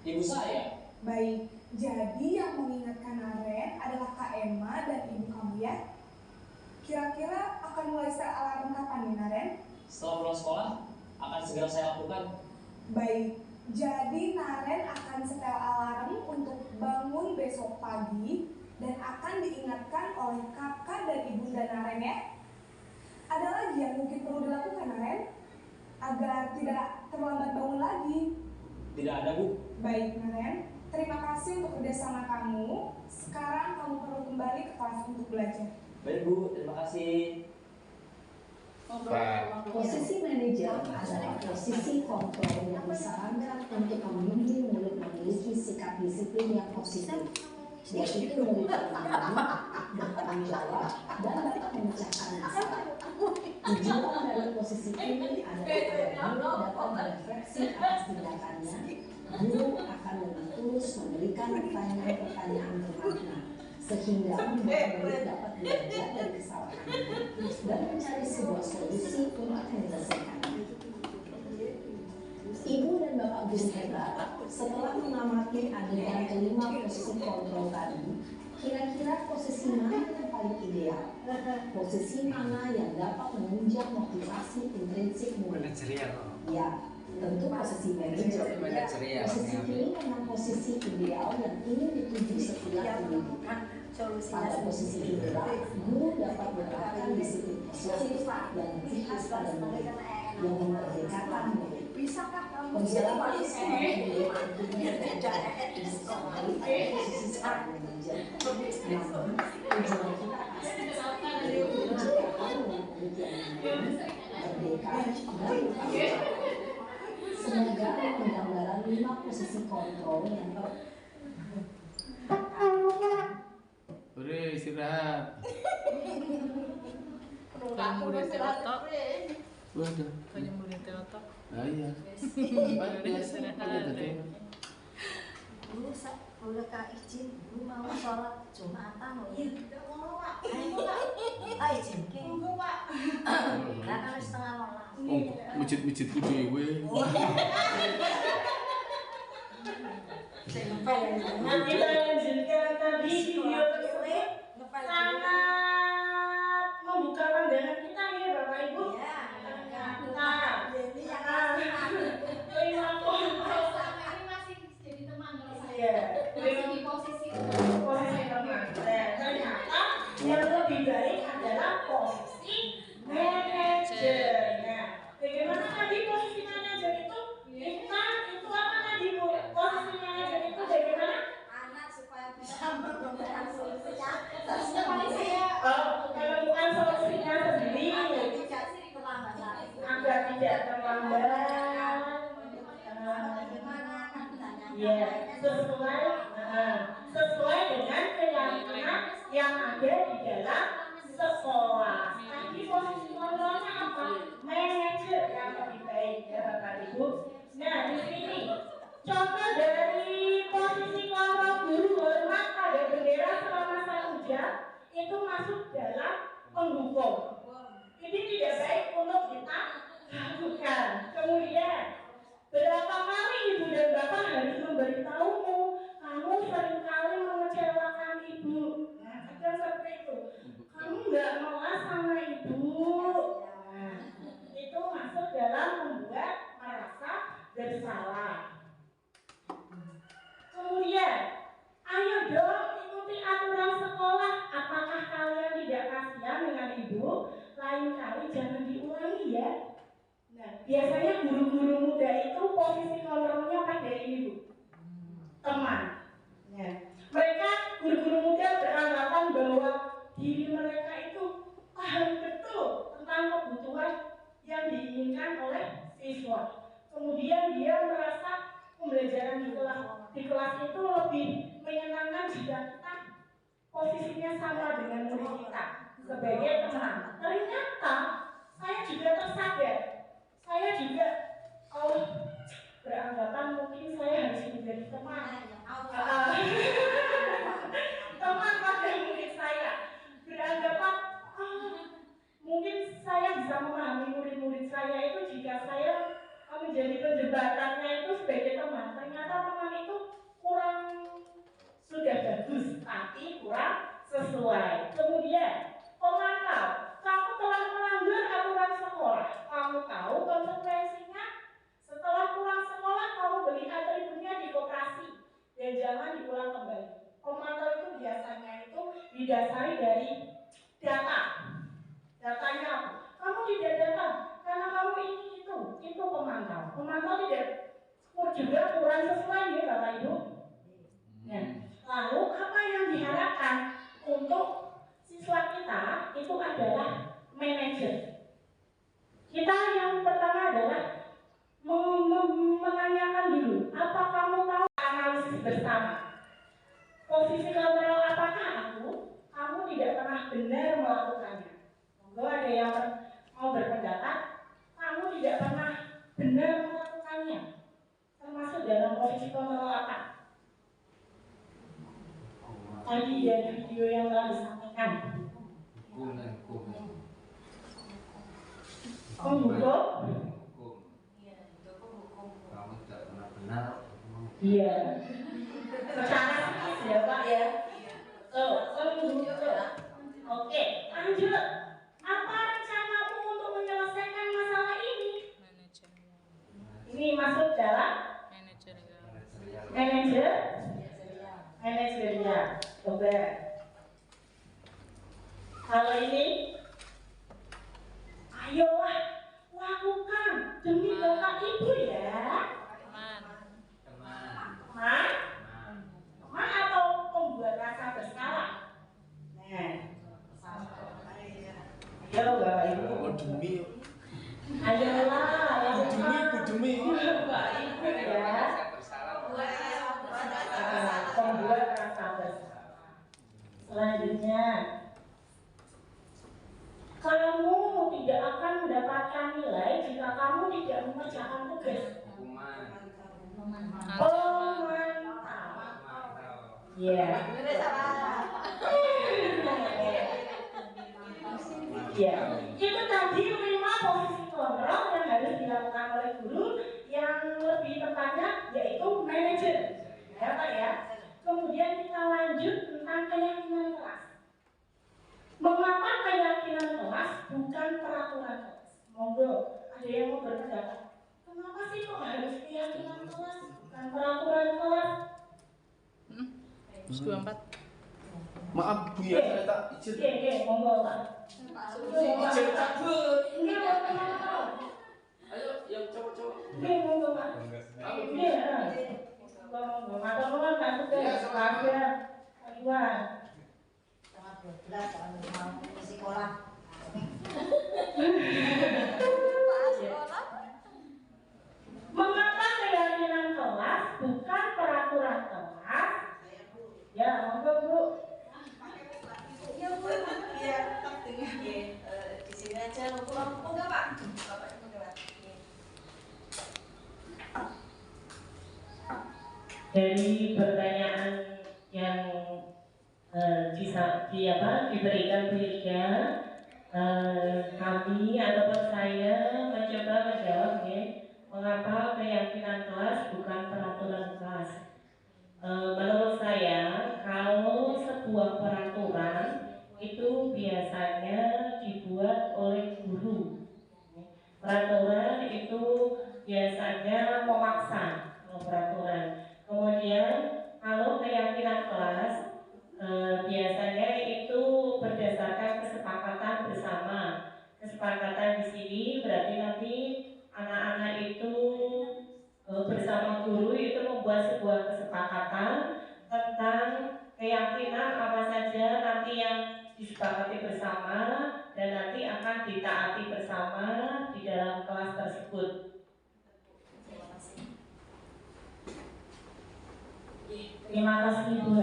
ibu saya. Baik, jadi yang mengingatkan Naren adalah Kak Emma dan ibu kamu, ya? Kira-kira akan mulai setel alarm kapan nih, Naren? Setelah pulang sekolah, akan segera saya lakukan. Baik, jadi Naren akan setel alarm untuk bangun besok pagi dan akan diingatkan oleh kakak dan ibunda Naren, ya? Ada lagi yang mungkin perlu dilakukan, Naren? Agar tidak terlambat bangun lagi. Tidak ada, Bu. Baik, Naren. Terima kasih untuk kerjasama kamu. Sekarang kamu perlu kembali ke kelas untuk belajar. Baik, Bu. Terima kasih. Posisi manajer adalah posisi kontrol yang disarankan untuk membimbing murid memiliki sikap disiplin yang positif, yaitu murid yang bertanggung jawab, dan dapat memecahkan masalah. Tujuan dari posisi ini adalah guru dapat berefleksi atas tindakannya. Guru akan lebih tulus memberikan pertanyaan-pertanyaan bermakna, sehingga murid dapat belajar dari kesalahannya dan mencari sebuah solusi untuk menyelesaikannya. Ibu dan Bapak guru hebat, setelah mengamati adegan kelima posisi kontrol tadi, kira-kira posisi mana yang paling ideal? Posisi mana yang dapat menunjang motivasi intrinsik murid? Ya, tentu posisi manajer. Posisi ini memang posisi ideal yang ingin dituju setiap pendidikan. Pada posisi inilah, guru dapat menerapkan disiplin positif dan kritis pada murid yang memerdekakan murid. Perjalanan seorang guru tentunya berbeda di sekolah pada posisi seorang manajer. Namun, tujuan kita pasti yaitu menciptakan murid yang mandiri, merdeka, dan bertanggung. Semoga penggambaran 5 posisi kontrol yang Udah istirahat. Kalau murid terotok, Waduh. kalau murid terotok, Nah iya. Dulu udah kak izin, dulu mau sholat Jumatan loh. Ayo izin ke. Karena kan setengah malam. Oh, mijit-mijit ku dhewe. Nah, kita lanjutkan tadi video tersebut sangat membuka pandangan kita ya Bapak Ibu. Ternyata terima kontrol Ini masih jadi teman kalau saya. ya Masih di posisi posisi teman. Ternyata yang lebih baik adalah posisi manajer. Nah, bagaimana tadi posisi manajer itu? Kita itu apa tadi Bu? Posisi manajer itu bagaimana? Anak supaya bisa memberikan solusinya. Kalau bukan solusinya sendiri, Tidak sih kelambanan. agar tidak terlambat. Bagaimana kan ditanya. Ya, sesuai dengan keyakinan yang ada di dalam sekolah. Tadi posisi kontrolnya apa? Manajer yang lebih baik ya Bapak Ibu. Nah di sini contoh dari posisi kontrol guru hormat pada bendera selama 1 jam itu masuk dalam pendukung. Ini tidak baik untuk kita lakukan. Kemudian berapa kali ibu dan bapak harus memberitahumu kamu seringkali mengecewakan ibu. Nah, kita seperti itu. Kamu nggak malas sama ibu. Nah, itu masuk dalam membuat merasa bersalah. Kemudian, ayo dong ikuti aturan sekolah. Apakah kalian tidak kasihan dengan ibu? Lain kali jangan diulangi ya. Nah, biasanya guru-guru muda itu posisi kontrolnya pada ini Bu, teman. Ya. Mereka guru-guru muda beranggapan bahwa diri mereka itu paham betul tentang kebutuhan yang diinginkan oleh siswa. Kemudian dia merasa pembelajaran di kelas itu lebih menyenangkan jika kita posisinya sama dengan murid kita sebagai teman. Ternyata saya juga tersadar. Saya juga beranggapan mungkin saya harus menjadi teman. Teman pada murid saya. Beranggapan mungkin saya bisa memahami murid-murid saya itu jika saya menjadi penjembatannya itu sebagai teman. Ternyata teman itu kurang sudah bagus, tapi kurang sesuai. Kemudian pemantau, kamu telah melanggar aturan sekolah. Kamu tahu konsekuensinya? Setelah pulang sekolah, kamu beli atributnya di koperasi dan jangan diulang kembali. Pemantau itu biasanya itu didasari dari data. Datanya apa? Kamu tidak datang karena kamu ini itu pemantau. Pemantau tidak juga kurang sesuai ya Bapak Ibu. Nah, lalu apa yang diharapkan untuk siswa kita itu adalah manajer. Kita yang pertama adalah menanyakan dulu, apa kamu tahu analisis bersama? Posisi kontrol apakah aku? Kamu tidak benar melakukannya. Monggo ada yang mau berpendapat, kamu tidak pernah benar melakukannya, termasuk dalam posisi penolakan. Tadi dari video yang telah disampaikan. Hukum. Kamu tidak pernah benar. Iya. Secara psikis ya Pak ya. Oke, lanjut. Apa rencanamu untuk menyelesaikan masalah ini? Ini masuk dalam manajerial. Coba. Kalau ini, ayolah lakukan demi bapak ibu ya. Teman atau pembuat rasa bersalah? Nah, ayo bapak ibu. Ayolah, demi bapak ibu ya. Pembuat rasa bersalah. Selanjutnya, kamu tidak akan mendapatkan nilai jika kamu tidak mengerjakan tugas. Ya. Ya, itu tadi 5 posisi kontrol yang harus dilakukan oleh guru, yang lebih tepatnya yaitu manajer. Ya Pak ya. Kemudian kita lanjut tentang keyakinan kelas. Mengapa keyakinan kelas bukan peraturan kelas? Monggo, ada yang mau berpendapat. Kenapa sih kok harus keyakinan kelas bukan peraturan kelas? 24. Maaf Bu ya, saya tak izin. Oke, monggo Pak. Izin cabut. Ini mau. Ayo, yang cowok-cowok. Oke, monggo Pak. Ini ya. Monggo, matur Pak Tugas. Ada Iwan. Tanggal 12 tahun mau ke sekolah. Mengapa keyakinan kelas bukan peraturan kelas? Ya, monggo Bu. Ya Bu, biar tetap dengar di sini aja pulang enggak Pak? Bapak enggak. Dari pertanyaan yang diberikan Brigda, kami ataupun saya mencoba menjawab ya, mengapa keyakinan kelas bukan peraturan kelas. Menurut saya, kalau sebuah peraturan itu biasanya dibuat oleh guru. Peraturan itu biasanya memaksa peraturan. Kemudian kalau keyakinan kelas biasanya itu berdasarkan kesepakatan bersama. Kesepakatan di sini berarti nanti anak-anak itu bersama guru itu membuat sebuah kesepakatan tentang keyakinan apa saja nanti yang disepakati bersama dan nanti akan ditaati bersama di dalam kelas tersebut. Terima kasih Bu.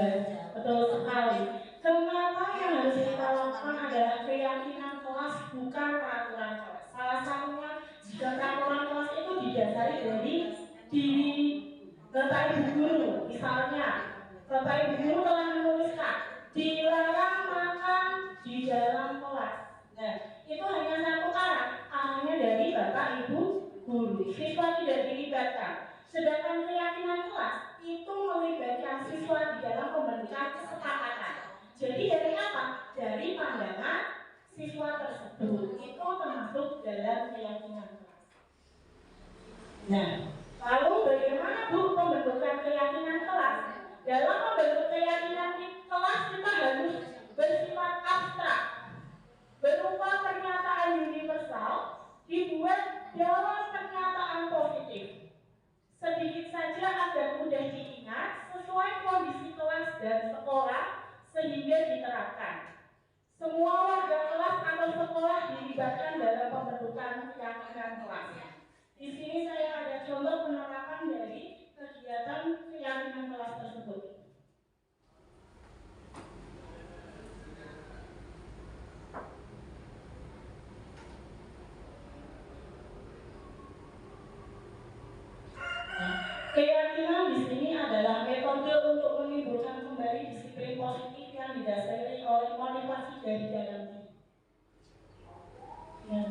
Betul sekali. Kenapa yang harus kita lakukan adalah keyakinan kelas bukan peraturan kelas. Salah satunya jika peraturan kelas itu didasari dari diri Bapak Ibu guru. Misalnya Bapak Ibu guru telah menuliskan dilarang makan di dalam kelas. Nah, itu hanya satu arahnya dari Bapak Ibu guru. Siswa tidak dilibatkan. Sedangkan keyakinan kelas itu melibatkan siswa di dalam pembentukan kesepakatan. Jadi dari apa? Dari pandangan siswa tersebut. Itu termasuk dalam keyakinan kelas. Nah, lalu bagaimana Bu pembentukan keyakinan kelas? Dalam membentuk keyakinan kelas kita harus bersifat abstrak, berupa pernyataan universal dibuat dalam pernyataan positif. Sedikit saja agar mudah diingat sesuai kondisi kelas dan sekolah sehingga diterapkan. Semua warga kelas atau sekolah dilibatkan dalam pembentukan keyakinan kelas. Di sini saya ada contoh penerapan dari kegiatan keyakinan kelas tersebut. metode untuk menimbulkan kembali disiplin positif yang didasari oleh motivasi dari dalam diri. Ya.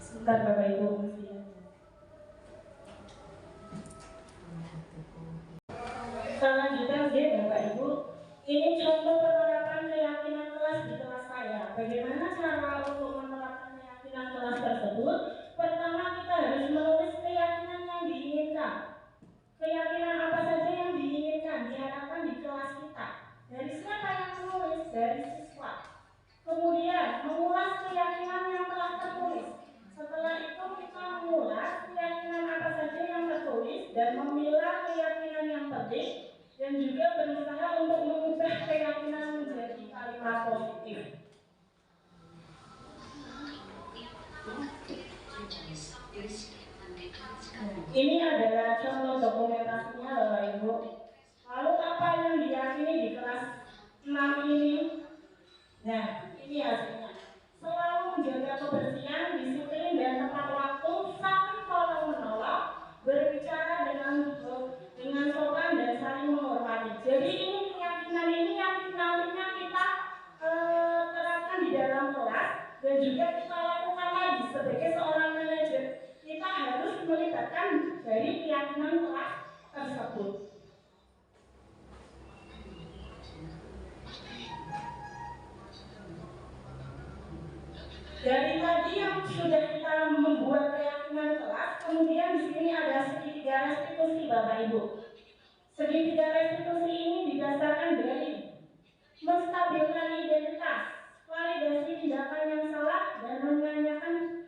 Sebentar Bapak Ibu. Selanjutnya Bapak Ibu, ini contoh penerapan keyakinan kelas di kelas saya. Bagaimana cara untuk menerapkan keyakinan kelas tersebut? Pertama, kita harus menulis keyakinan yang diinginkan. Keyakinan apa saja yang diinginkan diharapkan di kelas kita. Dari siapa yang menulis? Dari siswa. Kemudian mengulas keyakinan yang telah tertulis. Setelah itu kita mengulas keyakinan apa saja yang tertulis dan memilah keyakinan yang penting dan juga berusaha untuk mengubah keyakinan menjadi kalimat positif. Ini adalah contoh dokumentasinya Bapak Ibu. Lalu apa yang diyakini di kelas 6 ini? Nah, ini hasilnya. Selalu menjaga kebersihan, disiplin, dan tepat waktu, saling tolong-menolong, berbicara dengan sopan dan saling menghormati. Jadi ini keyakinan ini yang nantinya kita terapkan di dalam kelas dan juga kita lakukan lagi sebagai seorang manajer. Kita harus melibatkan dari keyakinan kelas tersebut. Dari tadi yang sudah kita membuat keyakinan kelas, kemudian di sini ada segitiga restitusi Bapak Ibu. Segitiga restitusi ini didasarkan dari menstabilkan identitas, validasi tindakan yang salah, dan menanyakan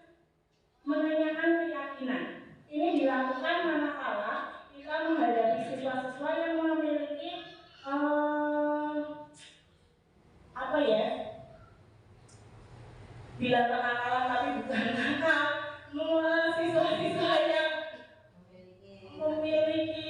keyakinan. Ini dilakukan manakala kita menghadapi siswa-siswa yang memiliki bilang kenakalan tapi bukan nakal, siswa-siswa yang memiliki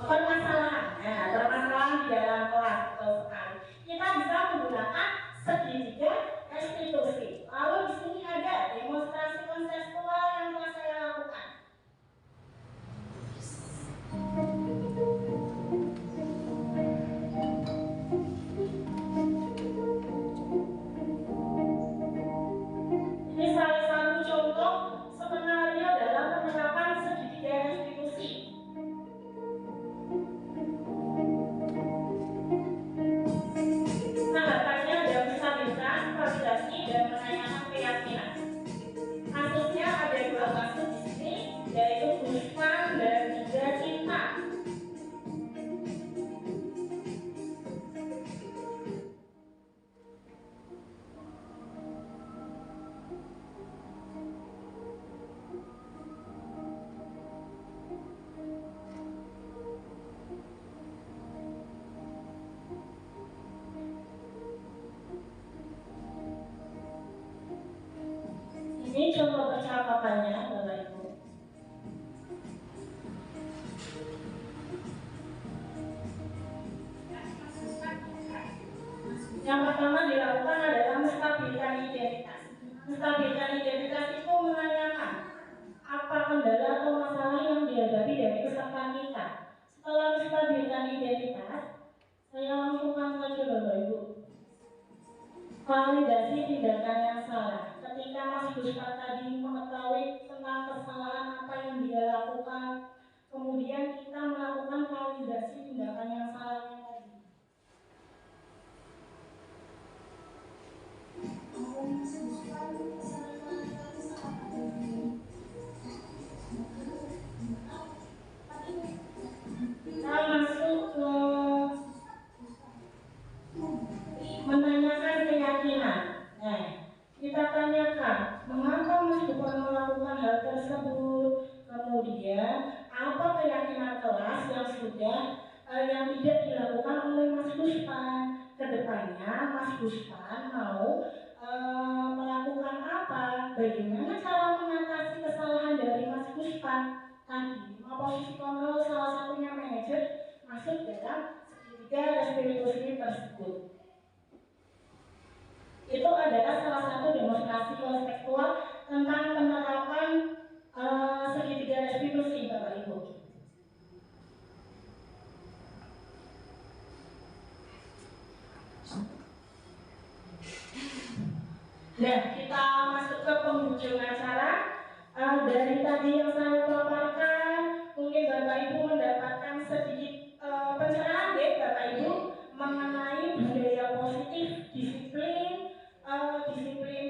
permasalahan di dalam kelas atau sekali. Kita bisa menggunakan segitiga restitusi. Lalu di sini ada demonstrasi konseptual yang telah saya lakukan. Ini salah satu contoh skenario dalam penerapan segitiga restitusi. Tahapannya ada stabilitas, validasi, dan menanyakan keyakinan. Kasusnya ada dua kasus di sini, yaitu Gusman dan juga Cinta. Ini contoh percakapannya, Bapak Ibu. Yang pertama dilakukan adalah menstabilkan identitas. Menstabilkan identitas itu menanyakan apa kendala atau masalah yang dihadapi dari peserta kita. Setelah menstabilkan identitas, saya langsungkan saja Bapak Ibu. Validasi tindakan yang salah. Ketika Mas Gusman tadi mengetahui tentang kesalahan apa yang dia lakukan, kemudian kita melakukan validasi tindakan yang salahnya tadi. Kita masuk ke menanyakan keyakinan. Nah, kita tanyakan mengapa Mas Gusman melakukan hal tersebut, kemudian apa keyakinan kelas yang tidak dilakukan oleh Mas Gusman, kedepannya Mas Buspan mau melakukan apa? Bagaimana cara mengatasi kesalahan dari Mas Buspan? Tadi, posisi kontrol salah satunya manajer masuk dalam segitiga restitusi tersebut. Itu adalah salah satu demonstrasi konseptual tentang penerapan segitiga restitusi, Bapak Ibu. Nah, kita masuk ke penghujung acara. Dari tadi yang saya paparkan, mungkin Bapak Ibu mendapatkan sedikit pencerahan deh, Bapak Ibu, mengenai budaya positif, disiplin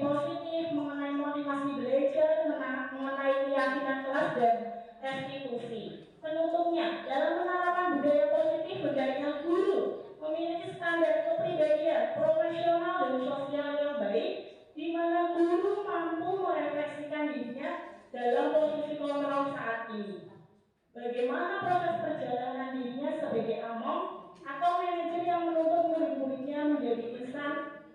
positif, mengenai motivasi belajar, mengenai keyakinan kelas dan restitusi. Penutupnya, dalam penerapan budaya positif, hendaknya guru memiliki standar kepribadian, profesional dan sosial yang baik, di mana guru mampu merefleksikan dirinya dalam posisi kontrol saat ini. Bagaimana proses perjalanan dirinya sebagai among atau manajer yang menuntut murid-muridnya menjadi insan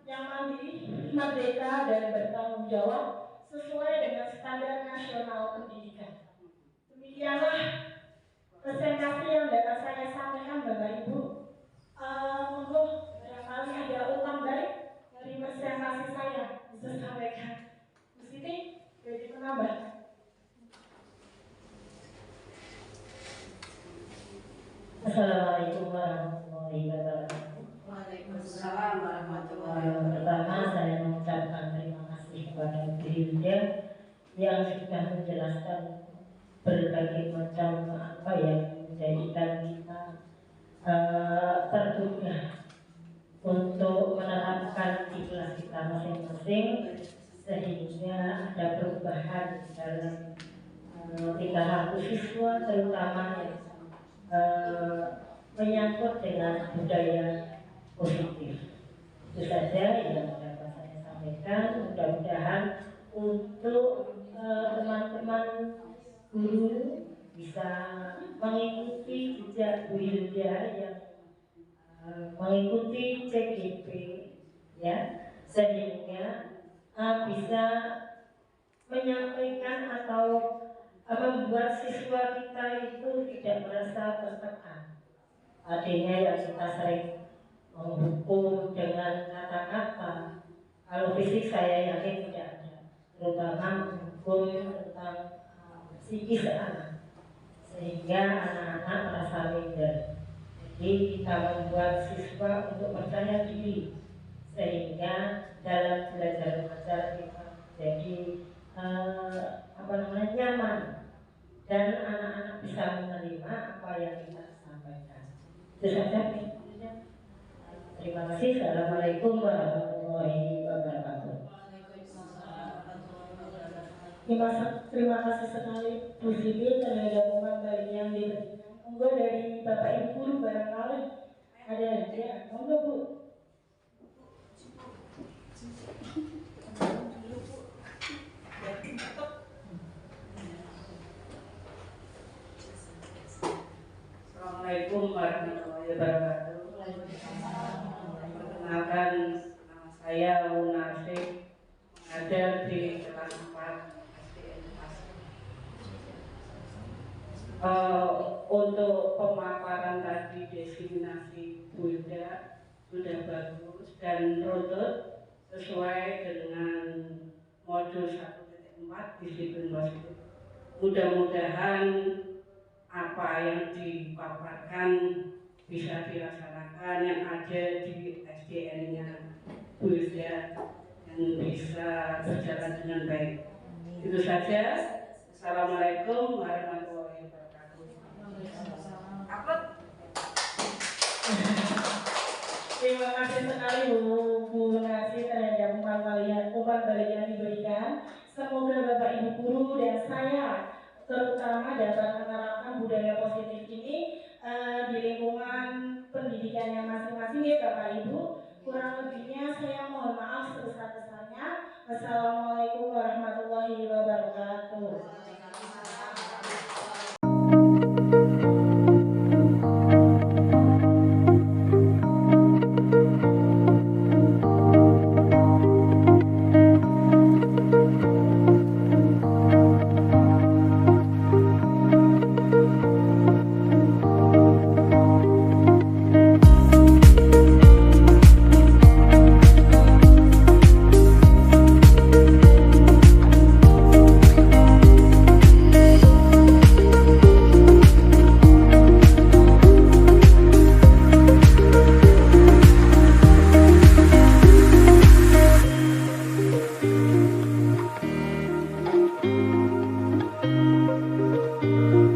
yang mandiri, merdeka, dan bertanggung jawab sesuai dengan standar nasional pendidikan. Demikianlah presentasi yang dapat saya sampaikan, Bapak Ibu. Monggo barangkali ada utang baik dari presentasi saya bisa sampaikan. Bu Siti, jadi penambah. Assalamualaikum warahmatullahi wabarakatuh. Waalaikumsalam warahmatullahi wabarakatuh. Pertama saya mengucapkan terima kasih kepada Bu Hilda yang sudah menjelaskan berbagai macam apa yang menjadikan kita tergugah untuk menerapkan di kelas kita masing-masing sehingga ada perubahan dalam tingkah laku siswa, terutama yang menyangkut dengan budaya positif. Itu saja yang dapat saya sampaikan. Mudah-mudahan untuk teman-teman guru bisa mengikuti jejak Bu Hilda yang mengikuti CGP, ya, sehingga bisa menyampaikan atau membuat siswa kita itu tidak merasa tertekan. Artinya yang kita sering menghukum dengan kata-kata, kalau fisik saya yakin tidak ada, terutama menghukum tentang psikis anak, sehingga anak-anak merasa minder. Jadi kita membuat siswa untuk percaya diri, sehingga dalam belajar mengajar kita jadi nyaman dan anak-anak bisa menerima apa yang kita sampaikan. Itu saja. Terima kasih. Assalamualaikum warahmatullahi wabarakatuh. Terima kasih sekali Bu Siti terhadap umpan balik yang diberikan. Monggo dari Bapak Ibu guru barangkali ada hadiah. Monggo Bu. Assalamualaikum warahmatullahi wabarakatuh. Perkenalkan, nama saya Munafik, mengajar di kelas 4 SDN Pasir. Untuk pemaparan tadi diskriminasi Hilda sudah bagus dan runtut sesuai dengan modul 1.4 disiplin positif. Mudah-mudahan apa yang dipaparkan bisa dilaksanakan yang ada di SDN-nya Bu Hilda dan bisa berjalan dengan baik. Itu saja. Assalamualaikum warahmatullahi wabarakatuh. Terima kasih sekali Bu Nasi terhadap umpan balik yang diberikan. Semoga Bapak Ibu guru dan saya terutama dapat menerapkan budaya positif ini di lingkungan pendidikannya masing-masing ya Bapak Ibu. Kurang lebihnya saya mohon maaf sebesar-besarnya. Wassalamualaikum warahmatullahi wabarakatuh.